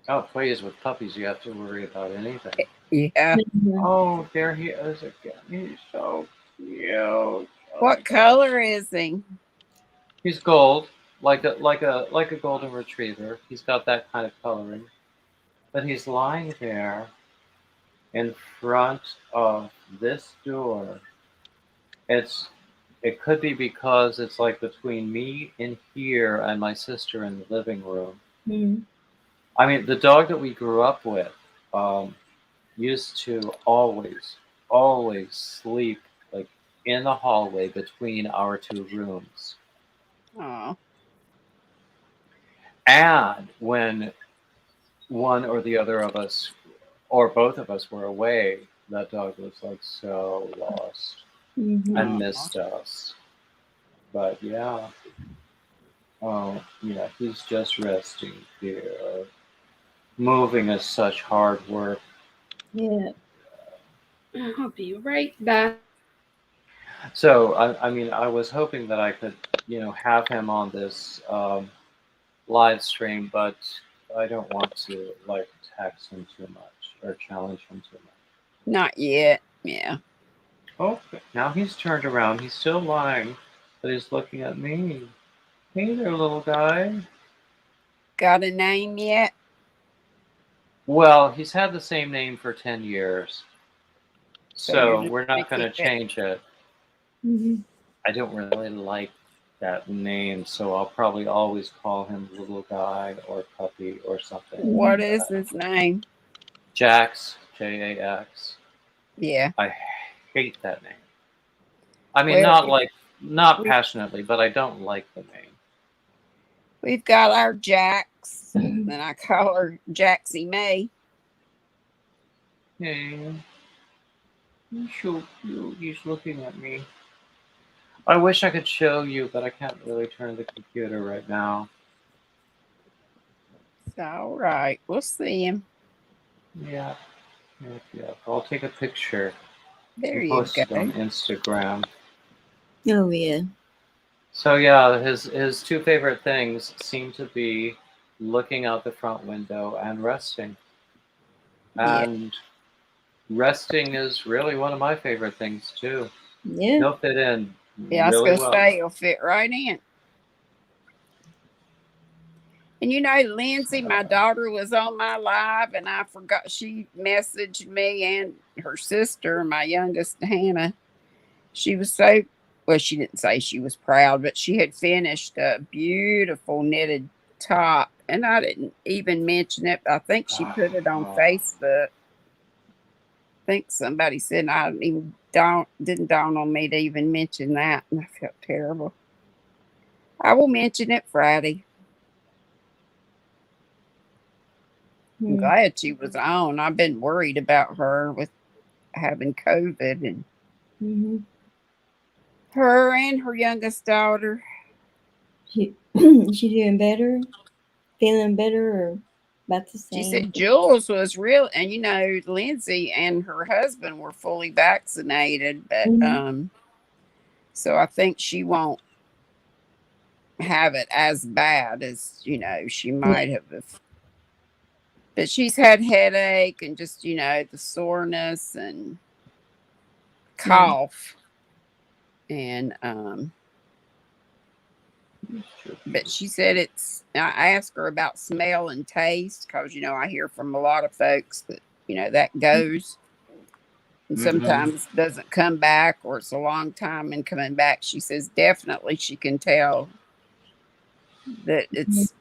Oh, please, with puppies, you have to worry about anything. Yeah. Oh, there he is again. He's so cute. What color is he? He's gold, like a golden retriever. He's got that kind of coloring. But he's lying there in front of this door. It could be because it's like between me in here and my sister in the living room. I mean, the dog that we grew up with used to always sleep like in the hallway between our two rooms. Oh, And when one or the other of us, or both of us, were away, that dog was like so lost Mhm. and missed us. But yeah, oh yeah, he's just resting here. Moving is such hard work. Yeah. I'll be right back. So I mean, I was hoping that I could, have him on this live stream, but I don't want to like tax him too much or challenge him too much. not yet. Yeah. Oh, now he's turned around. He's still lying, but he's looking at me. Hey there, little guy. Got a name yet? Well, he's had the same name for 10 years, So you're so just we're gonna not going to keep it. change it. Mhm. I don't really like that name, so I'll probably always call him little guy or puppy or something. What is his name? Jax, Jax. Yeah. I hate that name. I mean, Well, not we- passionately, but I don't like the name. We've got our Jax, and I call her Jaxie May. Hey, he's so cute. He's looking at me. I wish I could show you, but I can't really turn the computer right now. It's all right. We'll see him. Yeah. I'll take a picture There and you post it on go. Instagram. Oh yeah. So yeah, his two favorite things seem to be looking out the front window and resting. Yeah. And resting is really one of my favorite things too. Yeah. He'll fit in Yeah, I was really going to well. say he'll fit right in. And Lindsay, my daughter, was on my live, and I forgot she messaged me and her sister, my youngest, Hannah. She was so, well, she didn't say she was proud, but she had finished a beautiful knitted top, and I didn't even mention it. I think she put it on Oh. Facebook. I think somebody said I didn't dawn on me to even mention that, and I felt terrible. I will mention it Friday. I'm Mm. glad she was on. I've been worried about her with having COVID, and Mhm. her and her youngest daughter. She she doing better? Feeling better or about the She same? said Jules was real, and Lindsay and her husband were fully vaccinated, but Mhm. so I think she won't have it as bad as she might have. But she's had headache and just the soreness and cough, and but she said I asked her about smell and taste, because I hear from a lot of folks that that goes and sometimes doesn't come back, or it's a long time in coming back. She says definitely she can tell that it's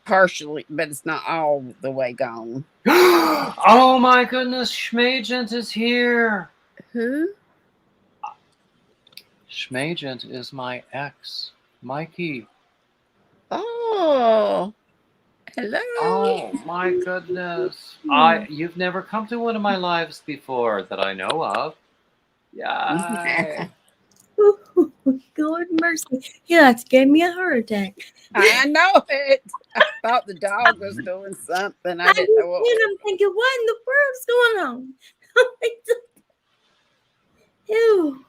partially, but it's not all the way gone. Oh my goodness, Schmagent is here. Who? Schmagent is my ex, Mikey. Oh, hello. Oh my goodness. You've never come to one of my lives before that I know of. Yay. Good mercy. He like gave me a heart attack. I know it. I thought the dog was doing something. I didn't know what was. I'm thinking, what in the world's going on?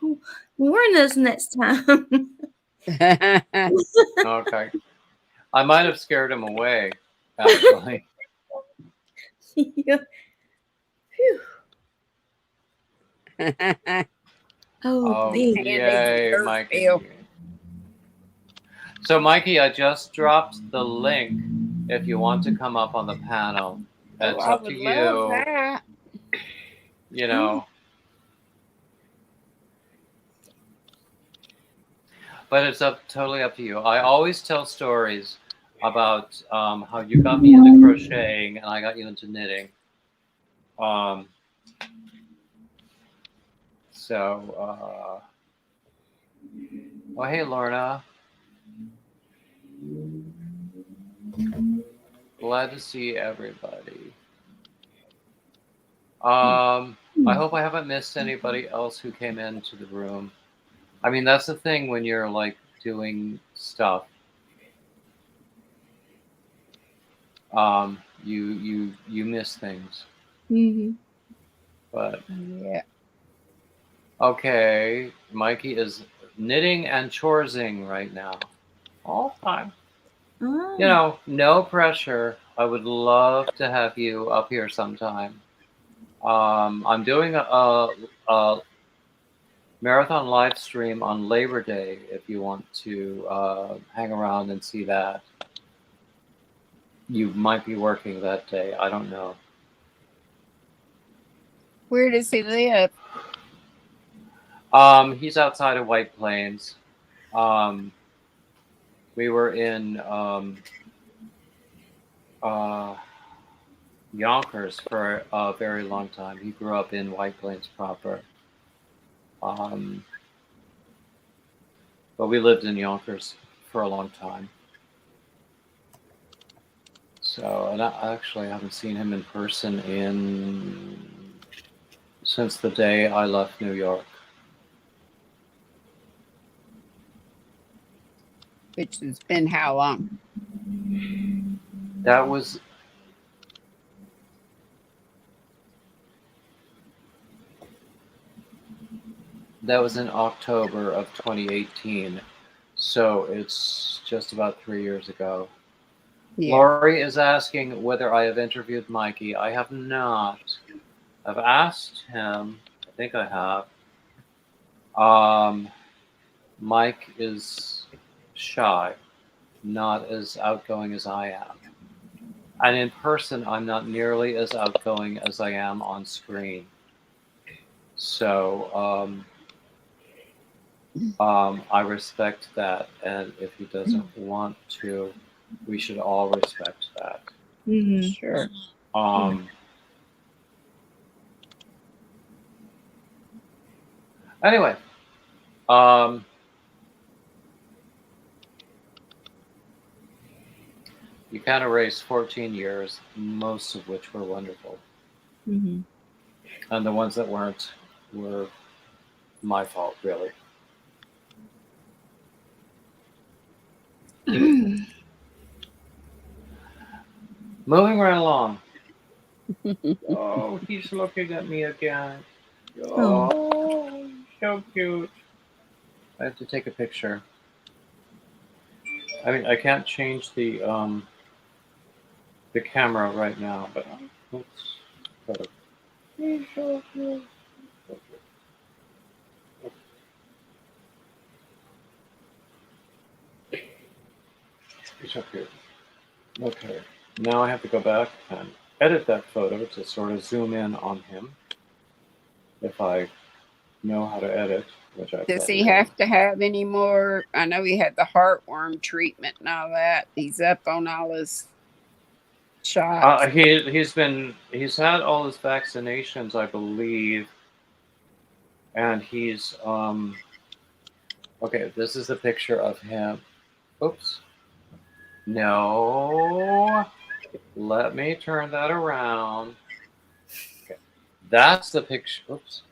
Ew. Warn us next time. Okay. I might have scared him away, actually. Yeah. Phew. Oh, big. Yay, Dirt Mikey. feel. So, Mikey, I just dropped the link if you want to come up on the panel. It's I up to would love you. that. You know. But it's totally up to you. I always tell stories about how you got me into crocheting and I got you into knitting. Oh, hey, Lorna. Glad to see everybody. I hope I haven't missed anybody else who came into the room. I mean, that's the thing when you're like doing stuff. You miss things. Mm-hmm. But Yeah. okay, Mikey is knitting and chorsing right now. All time. Oh. You know, no pressure. I would love to have you up here sometime. I'm doing a marathon live stream on Labor Day if you want to hang around and see that. You might be working that day. I don't know. Where does he live? He's outside of White Plains. We were in Yonkers for a very long time. He grew up in White Plains proper. But we lived in Yonkers for a long time. So, and I actually haven't seen him in person since the day I left New York. Which has been how long? That was in October of 2018. So it's just about 3 years ago. Yeah. Lori is asking whether I have interviewed Mikey. I have not. I've asked him. I think I have. Mike is shy, not as outgoing as I am. And in person, I'm not nearly as outgoing as I am on screen. So I respect that. And if he doesn't want to, we should all respect that. Mm-hmm. Sure. Anyway, you can erase 14 years, most of which were wonderful. Mm-hmm. And the ones that weren't were my fault, really. Moving right along. Oh, he's looking at me again. Oh, so cute. I have to take a picture. I mean, I can't change the camera right now, but oops. He's so cute. He's up here. Okay. Now I have to go back and edit that photo to sort of zoom in on him. If I know how to edit, which I Does probably he have to have any more? I know he had the heartworm treatment and all that. He's up on all his shots. He's had all his vaccinations, I believe, and he's okay. This is a picture of him. Oops. No. Let me turn that around. Okay. That's the picture. Oops.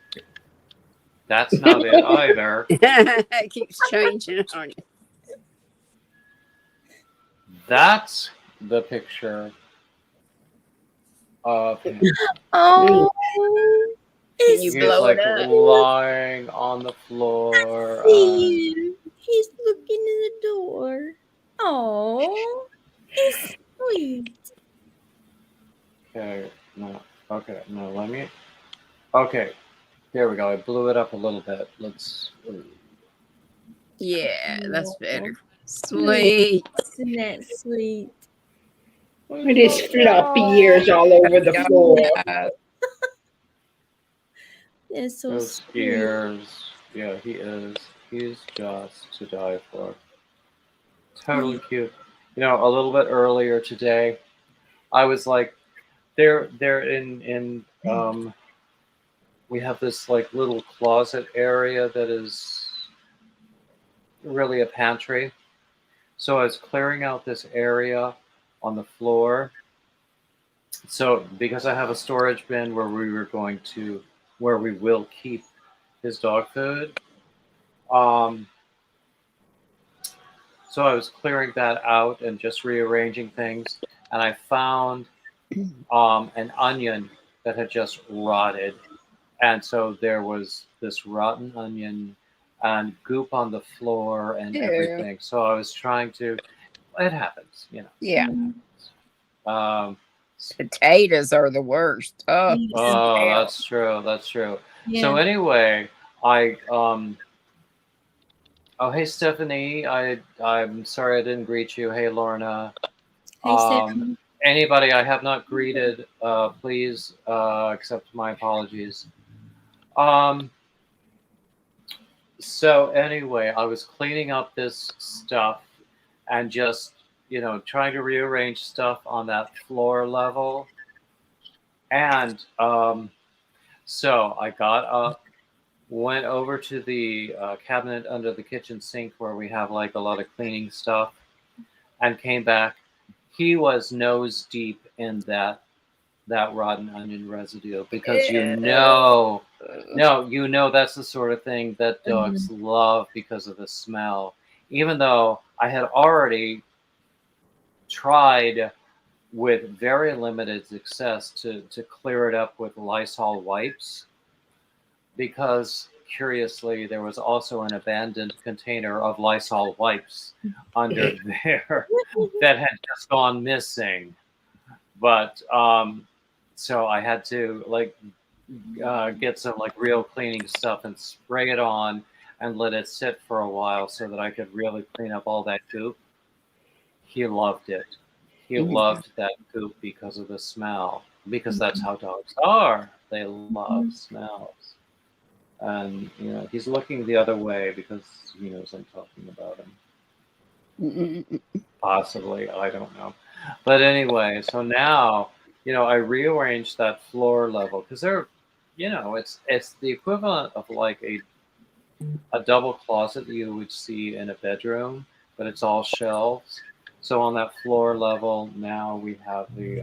That's not it either. It keeps changing on you. That's the picture of him. Oh, Can you He's blow like it up? lying on the floor. see him. He's looking in the door. Oh, it's sweet. Okay, no. Okay, no, let me. Okay, there we go. I blew it up a little bit. Let's. Yeah, that's better. Sweet. Isn't that sweet? With his floppy ears all over the floor. That's so Those sweet. ears. Yeah, he is. He's just to die for. Totally cute. You know, a little bit earlier today, I was like, they're in we have this like little closet area that is really a pantry. So I was clearing out this area on the floor. So because I have a storage bin where we will keep his dog food. Um, so I was clearing that out and just rearranging things, and I found an onion that had just rotted, and so there was this rotten onion and goop on the floor and Ew. everything. So I was trying to. It happens, you know. Yeah. Um, Potatoes are the worst. Oh, Yes. oh, smell. that's true. That's true. Yeah. So anyway, I oh, hey Stephanie, I'm sorry I didn't greet you. Hey Lorna. Hey, Stephanie. Anybody I have not greeted, please accept my apologies. Um, so anyway, I was cleaning up this stuff and just, trying to rearrange stuff on that floor level. And so I got up, went over to the cabinet under the kitchen sink where we have like a lot of cleaning stuff, and came back. He was nose deep in that rotten onion residue because no, that's the sort of thing that dogs love because of the smell. Even though I had already tried with very limited success to clear it up with Lysol wipes, because curiously there was also an abandoned container of Lysol wipes under there that had just gone missing. But so I had to get some real cleaning stuff and spray it on and let it sit for a while so that I could really clean up all that goop. He loved it. He loved that goop because of the smell, because that's how dogs are. They love smells. And, he's looking the other way because he knows I'm talking about him. Possibly, I don't know. But anyway, so now, I rearranged that floor level because it's the equivalent of like a double closet that you would see in a bedroom, but it's all shelves. So on that floor level, now we have the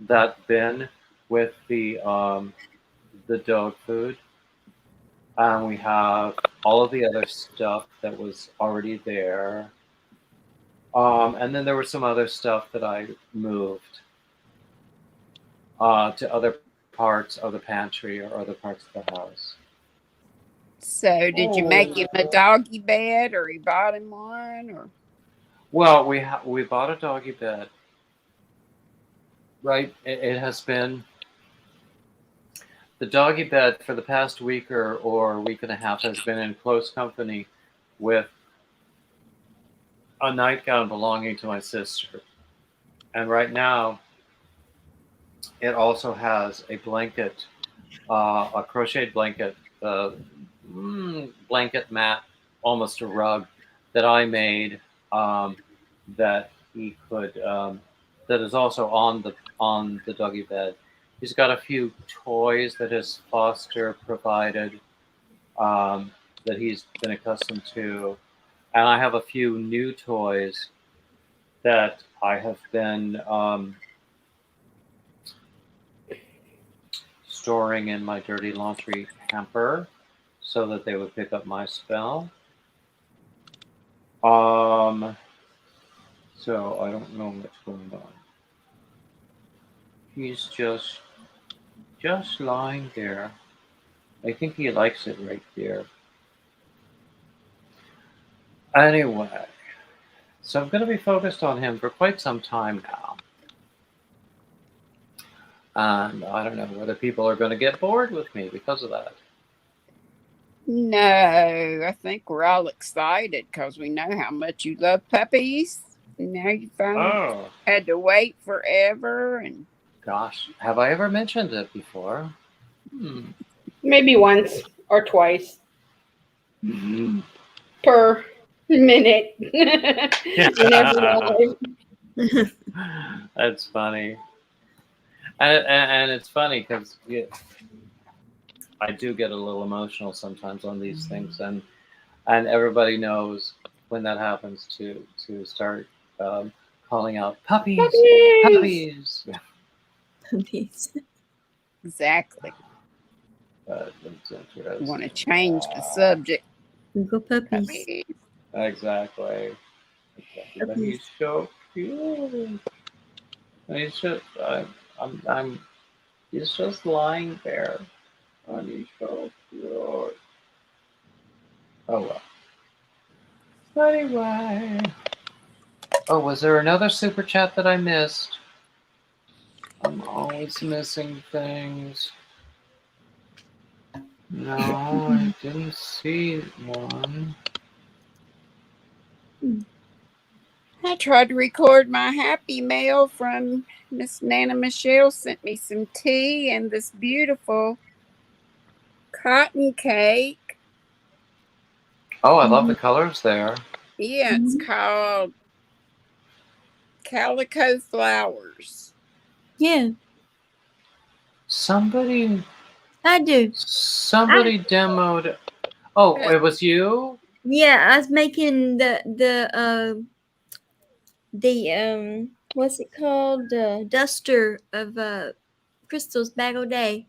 that bin with the dog food, and we have all of the other stuff that was already there. And then there was some other stuff that I moved to other parts of the pantry or other parts of the house. So, did you make him a doggy bed, or you bought him one, or? Well, we bought a doggy bed. Right, it has been the doggy bed for the past week or week and a half has been in close company with a nightgown belonging to my sister. And right now, it also has a blanket, a crocheted blanket, blanket mat, almost a rug that I made, that he could, that is also on the doggy bed. He's got a few toys that his foster provided, that he's been accustomed to. And I have a few new toys that I have been storing in my dirty laundry hamper so that they would pick up my smell. So I don't know what's going on. He's just lying there. I think he likes it right there. Anyway, so I'm going to be focused on him for quite some time now. And I don't know whether people are going to get bored with me because of that. No, I think we're all excited because we know how much you love puppies. Now you finally had to wait forever. And gosh, have I ever mentioned it before? Maybe once or twice per minute. That's funny. And it's funny because I do get a little emotional sometimes on these things. And and everybody knows when that happens to start calling out puppies, Puppies! puppies. Puppies. Exactly. It's You want to interesting. change the subject. Go puppies. Puppies. Exactly. But Puppies. he's so cute. He's just, he's just lying there. And he's so cute. Oh well. Anyway. Oh, was there another super chat that I missed? I'm always missing things. No, I didn't see one. I tried to record my happy mail from Miss Nana Michelle. Sent me some tea and this beautiful cotton cake. Oh, I love the colors there. Yeah, it's called Calico Flowers. Yeah, Somebody I do. demoed. Oh, it was you? Yeah, I was making the what's it called? The duster of Crystal's Bag O' Day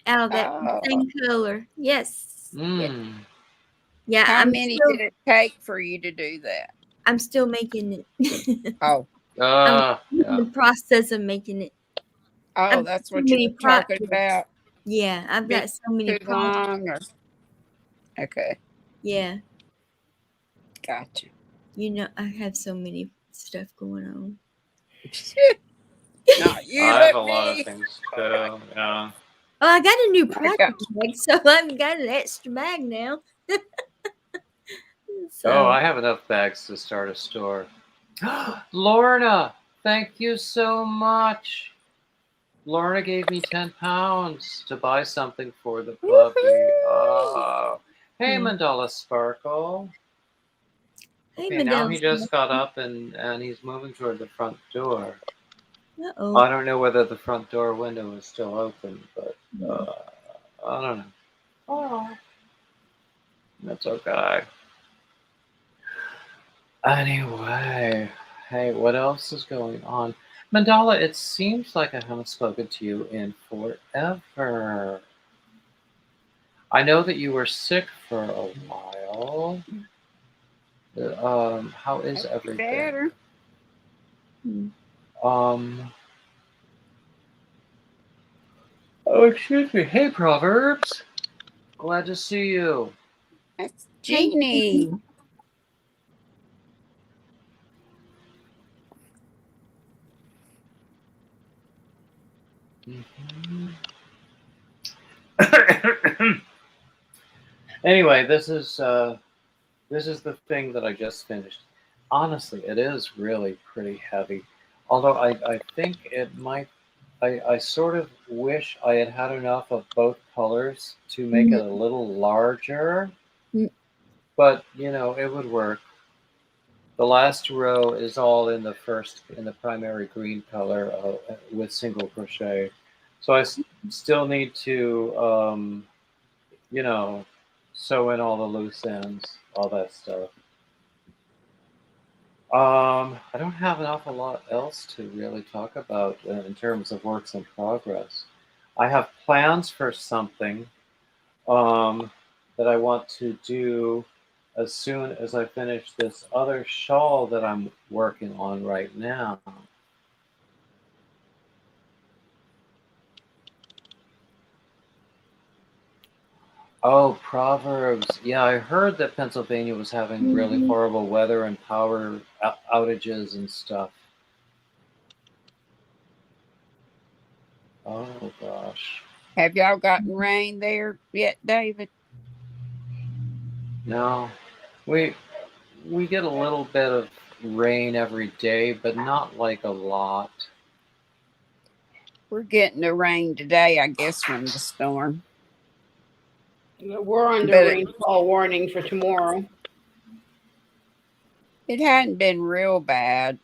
out of that Oh, same color. Yes. Mm. Yeah, how many did it take for you to do that? I'm still making it. Oh, I'm in Yeah. the process of making it. oh, that's what you're talking about. Yeah, I've got so many Too projects. long, or okay, Yeah, gotcha. you know, I have so many stuff going on. Not you, I have but a lot me. of things too. Yeah. Oh, I got a new I project got- bag, so I've got an extra bag now. Oh, I have enough bags to start a store. Lorna, thank you so much. Lorna gave me 10 pounds to buy something for the puppy. Oh. Hey, Mandala Sparkle. Hey, Okay, now he Mandela. just got up and he's moving toward the front door. Uh-oh. I don't know whether the front door window is still open, but I don't know. Oh, that's okay. Anyway, hey, what else is going on? Mandala, it seems like I haven't spoken to you in forever. I know that you were sick for a while. How is everything? Better. Oh, excuse me. Hey, Proverbs. Glad to see you. That's Jeannie. Anyway, this is the thing that I just finished. Honestly, it is really pretty heavy. Although I think it might. I sort of wish I had had enough of both colors to make it a little larger. But you know, it would work. The last row is all in the primary green color with single crochet. So I still need to, you know, sew in all the loose ends, all that stuff. I don't have an awful lot else to really talk about in terms of works in progress. I have plans for something that I want to do as soon as I finish this other shawl that I'm working on right now. Oh, Proverbs. Yeah, I heard that Pennsylvania was having really horrible weather and power outages and stuff. Oh, gosh. Have y'all gotten rain there yet, David? No. We get a little bit of rain every day, but not like a lot. We're getting the rain today, I guess, from the storm. We're under But rainfall warning for tomorrow. it hadn't been real bad.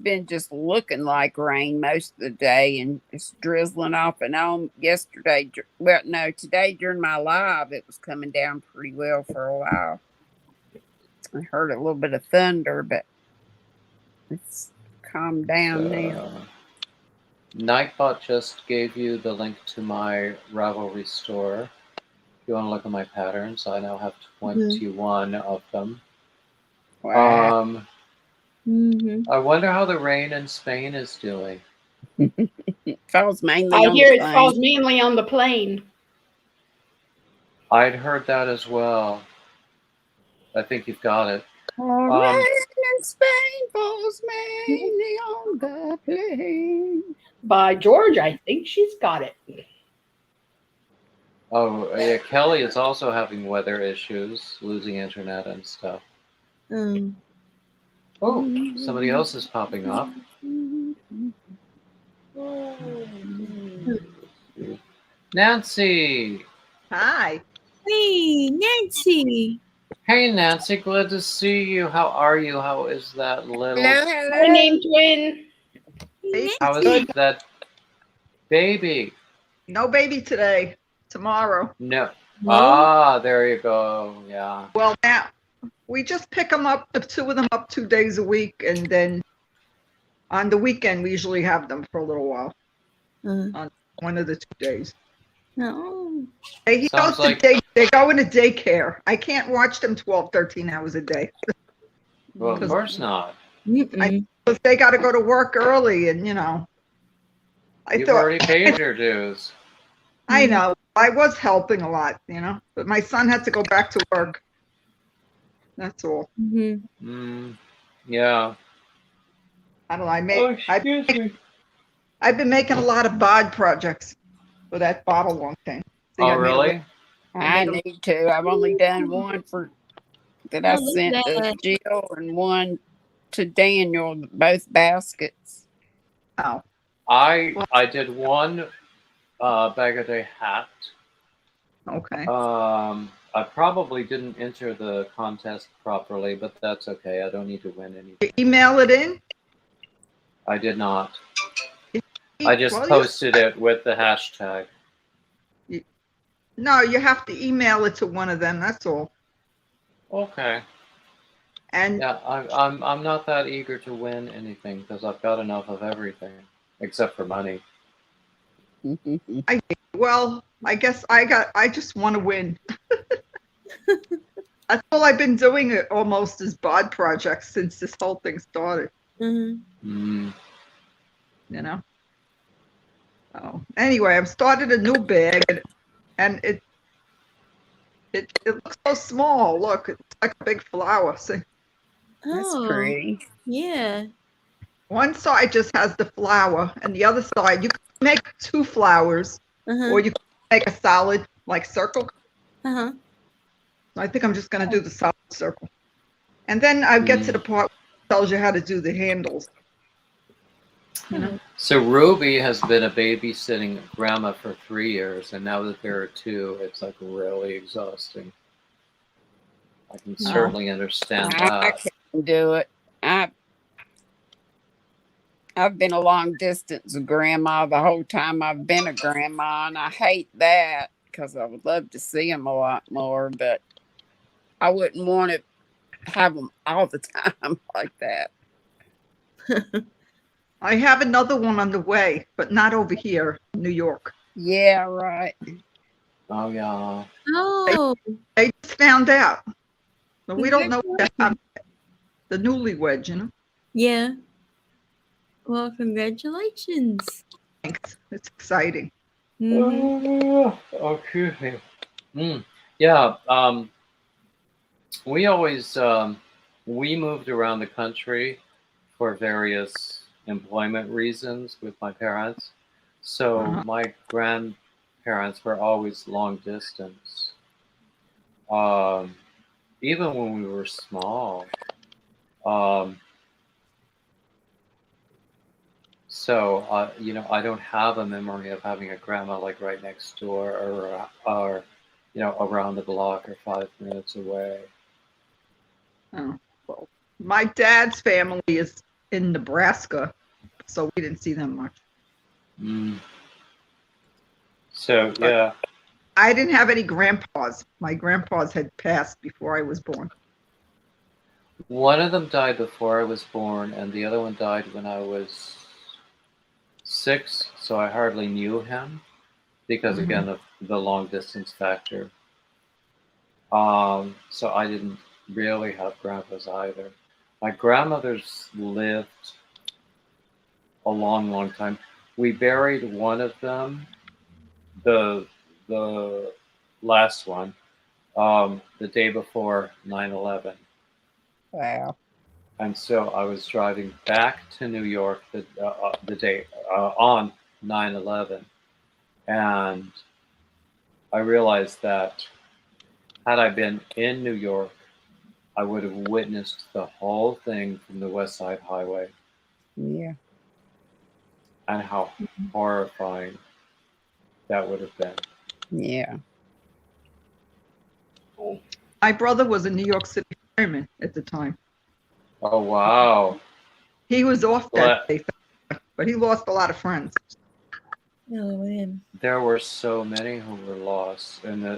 been just looking like rain most of the day and just drizzling off and on. Yesterday, well, no, today during my live, it was coming down pretty well for a while. I heard a little bit of thunder, but it's calmed down now. Nightbot just gave you the link to my Ravelry store. If you want to look at my patterns, I now have 21 of them. Wow. I wonder how the rain in Spain is doing. It falls mainly I on hear the it plain. falls mainly on the plane. I'd heard that as well. I think you've got it. Rain in Spain falls mainly on the plain. By George, I think she's got it. Oh, yeah, Kelly is also having weather issues, losing internet and stuff. Oh, somebody else is popping up. Nancy! Hi. Hey, Nancy. Hey, Nancy, glad to see you. How are you? How is that little... Hello, My name twin. Hey, How is that baby? no baby today. Tomorrow. No. No. Ah, there you go. Yeah. Well, now we just pick them up, the two of them up 2 days a week, and then on the weekend we usually have them for a little while. On one of the 2 days. No. He Sounds goes to like- they go into daycare. I can't watch them 12, 13 hours a day Well, of course not. Mm-mm. because they got to go to work early, and I You've thought already paid your dues. I know I was helping a lot, but my son had to go back to work. That's all. Yeah. I don't know. Oh, excuse me. I've been making a lot of bod projects for that bottle long thing. See, Oh, I made a really? I need to. I've only done one that I look sent at to that. Jill and one to Daniel, both baskets. Oh, I did one Bag a Day hat. okay. I probably didn't enter the contest properly, but that's okay. I don't need to win anything. You email it in? I did not. I just Well, posted it with the hashtag. No, you have to email it to one of them. That's all. Okay. And Yeah, I'm not that eager to win anything because I've got enough of everything except for money. well, I guess I just want to win. That's all I've been doing it almost as bod projects since this whole thing started, Mm. Oh, anyway, I've started a new bag and it looks so small. Look, it's like a big flower. See? That's Oh, pretty. yeah. One side just has the flower and the other side, you can make 2 flowers or you can make a solid like circle. I think I'm just going to do the solid circle. And then I get to the part that tells you how to do the handles. So Ruby has been a babysitting grandma for 3 years, and now that there are 2, it's like really exhausting. I can certainly understand I that. can't do it. I've been a long distance grandma the whole time I've been a grandma, and I hate that because I would love to see them a lot more, but I wouldn't want to have them all the time like that. I have another one on the way, but not over here in New York. Yeah, right. Oh, yeah. Oh, They just found out. But we don't know what the newlyweds, yeah. Well, congratulations. Thanks. It's exciting. Mhm. Oh, excuse me. Yeah, we always we moved around the country for various employment reasons with my parents. So my grandparents were always long distance. Even when we were small. So, I don't have a memory of having a grandma like right next door or around the block or 5 minutes away. Oh, well, my dad's family is in Nebraska, so we didn't see them much. Mm. So, yeah. I didn't have any grandpas. My grandpas had passed before I was born. One of them died before I was born, and the other one died when I was 6, so I hardly knew him because, again, of the long distance factor. So I didn't really have grandpas either. My grandmothers lived a long, long time. We buried one of them, the last one, the day before 9/11. Wow. And so I was driving back to New York the day on 9/11, and I realized that had I been in New York, I would have witnessed the whole thing from the West Side Highway, Yeah. and how horrifying that would have been. Yeah. My brother was a New York City fireman at the time. Oh, wow. He was off Well, that day, but he lost a lot of friends. Oh, man. there were so many who were lost in the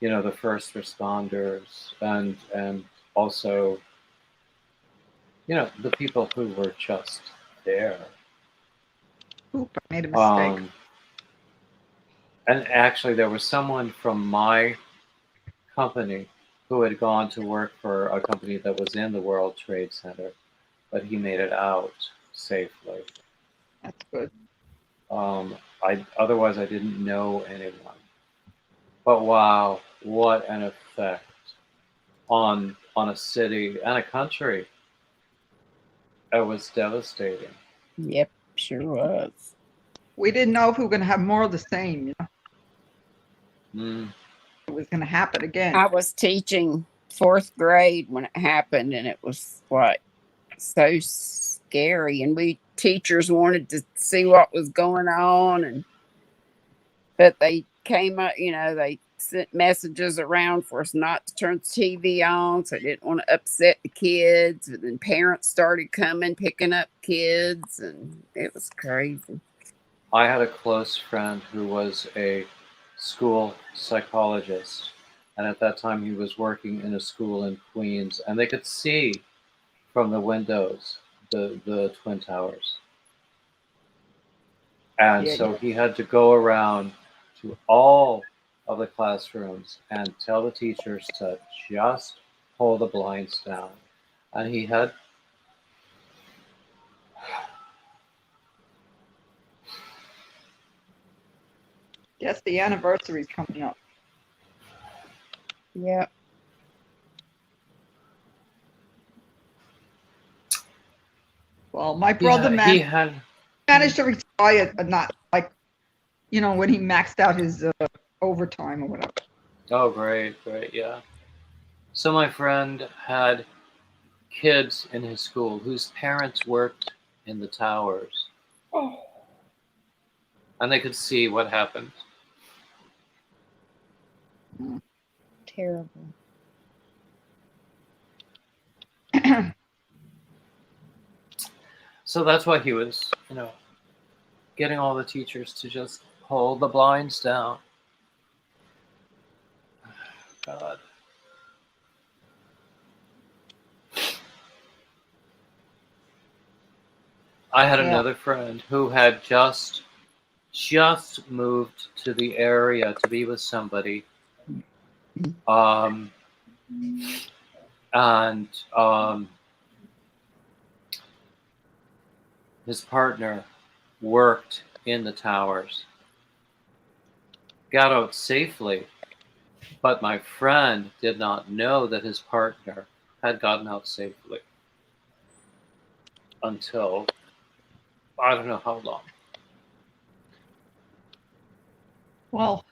the first responders, and also the people who were just there. Oop, I made a mistake. And actually there was someone from my company who had gone to work for a company that was in the World Trade Center, but he made it out safely. That's good. Otherwise I didn't know anyone. But wow, what an effect on a city and a country. It was devastating. Yep. Sure was. We didn't know if we were going to have more of the same. Mm. It was going to happen again. I was teaching 4th grade when it happened, and it was like so scary. And we teachers wanted to see what was going on, but they came up. They sent messages around for us not to turn the TV on, so they didn't want to upset the kids. And then parents started coming, picking up kids, and it was crazy. I had a close friend who was a school psychologist, and at that time he was working in a school in Queens, and they could see from the windows the Twin Towers. And so he had to go around to all of the classrooms and tell the teachers to just pull the blinds down. And he had Yes, the anniversary's coming up. Yeah. Well, my brother managed to retire, not like, when he maxed out his overtime or whatever. Oh, great, yeah. So my friend had kids in his school whose parents worked in the towers. Oh. And they could see what happened. Terrible. So that's why he was, getting all the teachers to just pull the blinds down. God. I had another friend who had just moved to the area to be with somebody. His partner worked in the towers. Got out safely, but my friend did not know that his partner had gotten out safely until I don't know how long. Well,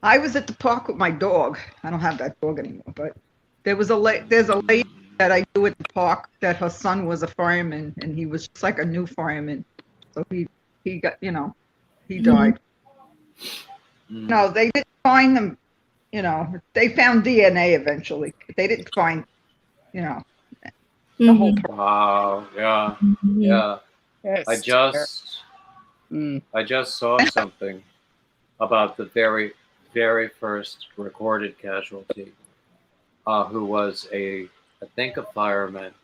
I was at the park with my dog. I don't have that dog anymore, but there's a lady that I knew at the park that her son was a fireman, and he was just like a new fireman. So he got, he died. Mm. No, they didn't find them. They found DNA eventually. But they didn't find, The whole Mhm. Wow. Yeah. Mhm. Yeah. That's I just Mm. I just saw something about the very, very first recorded casualty, who was I think a fireman,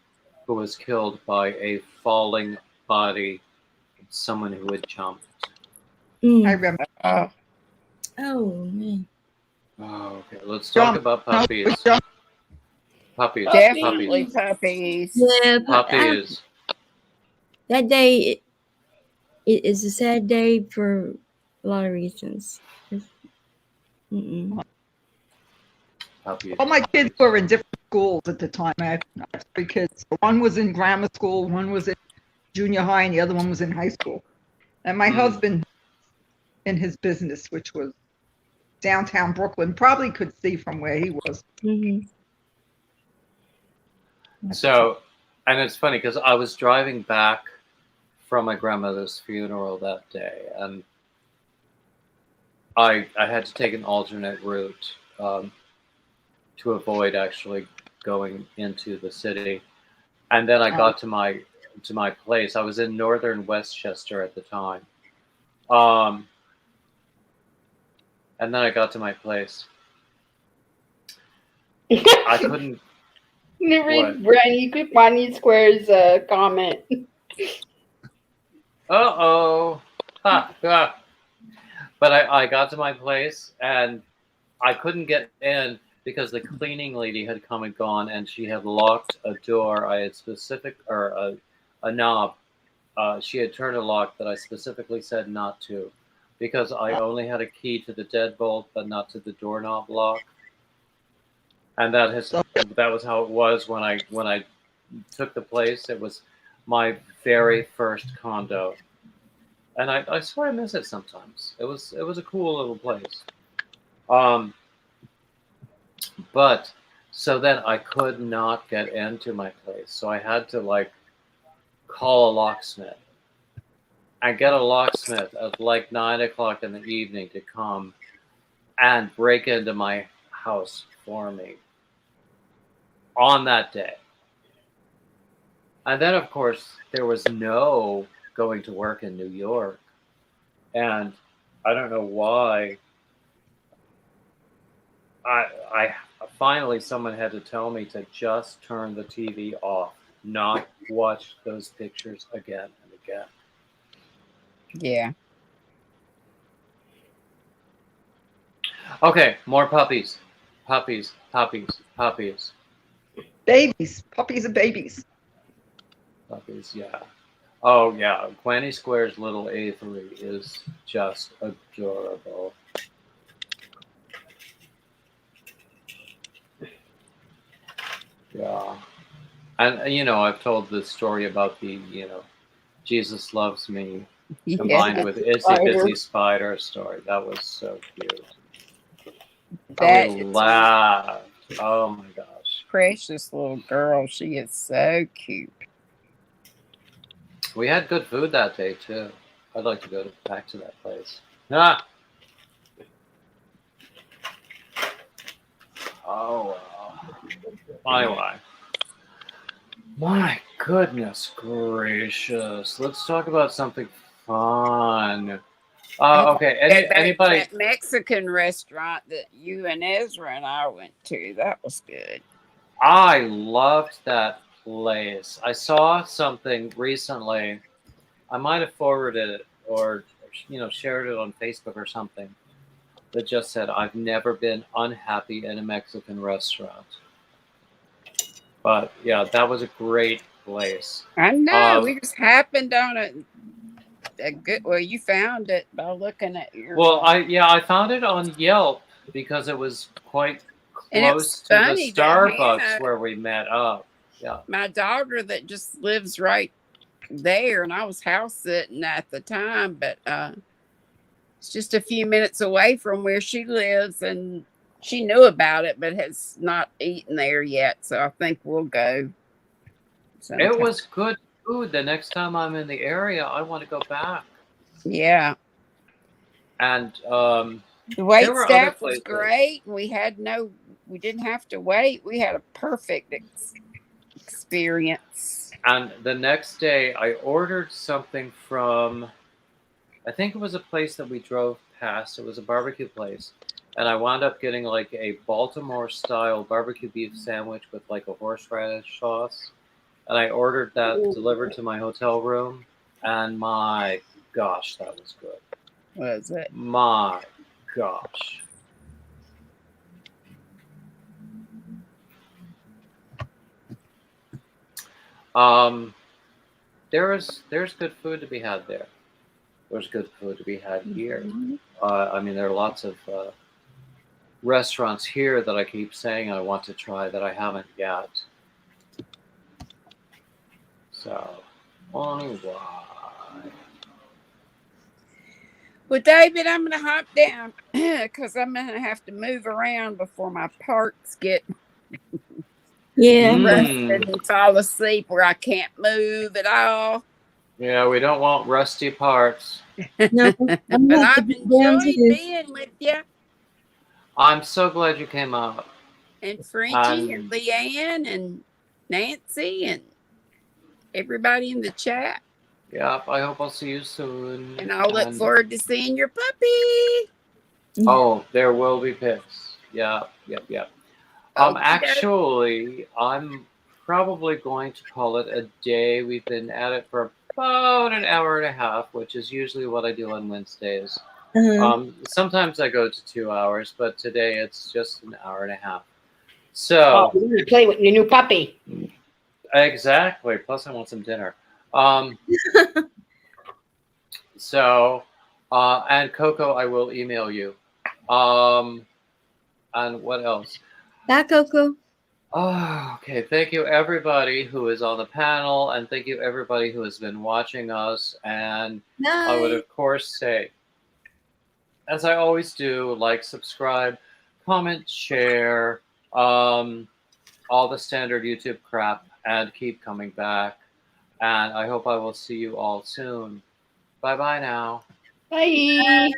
who was killed by a falling body, someone who had jumped. I Mm. remember. Oh, Oh man. Oh, okay. Let's talk Jump. about No, puppies. jump. Puppies. definitely Puppies. puppies. Yeah, Puppies. that day it is a sad day for a lot of reasons. Mm-mm. Puppies. All my kids were in different schools at the time. I have 3 kids. One was in grammar school, one was in junior high, and the other one was in high school. And my husband, in his business, which was downtown Brooklyn, probably could see from where he was. Mhm. So, and it's funny because I was driving back from my grandmother's funeral that day, and I had to take an alternate route to avoid actually going into the city. And then I got to my place. I was in northern Westchester at the time. And then I got to my place. I couldn't. Let me What? read Bonnie Square's comment. Uh-oh. Ha, ha. But I got to my place and I couldn't get in because the cleaning lady had come and gone, and she had locked a door. I had a knob. She had turned a lock that I specifically said not to, because I only had a key to the deadbolt, but not to the doorknob lock. And that was how it was when I took the place. It was my very first condo, and I swear I miss it sometimes. It was a cool little place. But so then I could not get into my place, so I had to call a locksmith and get a locksmith at 9 o'clock in the evening to come and break into my house for me on that day. And then, of course, there was no going to work in New York. And I don't know why. I finally, someone had to tell me to just turn the TV off, not watch those pictures again and again. Yeah. Okay, more puppies. Puppies, puppies, puppies. Babies. Puppies are babies. Puppies, yeah. Oh, yeah. Granny Square's little Avery is just adorable. Yeah. And, I've told this story about the, Jesus Loves Me combined Yeah. with Itsy Bitsy Spider story. That was so cute. That We is laughed. Oh, my gosh. precious little girl. She is so cute. We had good food that day, too. I'd like to go back to that place. Ah! Oh, anyway. My goodness gracious. Let's talk about something fun. Okay. Anybody? That Mexican restaurant that you and Ezra and I went to, that was good. I loved that place. I saw something recently. I might have forwarded it or shared it on Facebook or something that just said, I've never been unhappy in a Mexican restaurant. But yeah, that was a great place. I know. We just happened on a good. Well, you found it by looking at your. Well, I found it on Yelp because it was quite close to the Starbucks where we met up. Yeah. My daughter that just lives right there, and I was house sitting at the time, but it's just a few minutes away from where she lives, and she knew about it, but has not eaten there yet. So I think we'll go sometime. It was good food. The next time I'm in the area, I want to go back. Yeah. And the wait staff was great. We didn't have to wait. We had a perfect experience. And the next day, I ordered something from, I think it was a place that we drove past. It was a barbecue place. And I wound up getting like a Baltimore style barbecue beef sandwich with like a horseradish sauce. And I ordered that delivered to my hotel room. And my gosh, that was good. Was it? My gosh. There's good food to be had there. There's good food to be had here. I mean, there are lots of restaurants here that I keep saying I want to try that I haven't yet. So, only why? Well, David, I'm going to hop down because I'm going to have to move around before my parts get Yeah. rusted and fall asleep where I can't move at all. Yeah, we don't want rusty parts. No, But I've enjoyed being with you. I'm so glad you came out. And Frenchie and Leanne and Nancy and everybody in the chat. Yep, I hope I'll see you soon. And I'll look forward to seeing your puppy. Oh, there will be pics. Yep. Actually, I'm probably going to call it a day. We've been at it for about an hour and a half, which is usually what I do on Wednesdays. Sometimes I go to 2 hours, but today it's just an hour and a half. So you're gonna play with your new puppy. Exactly. Plus, I want some dinner. So, and Coco, I will email you. And what else? Bye, Coco. Oh, okay. Thank you, everybody who is on the panel, and thank you, everybody who has been watching us. And I would, of course, say, as I always do, like, subscribe, comment, share, all the standard YouTube crap, and keep coming back. And I hope I will see you all soon. Bye-bye now. Bye.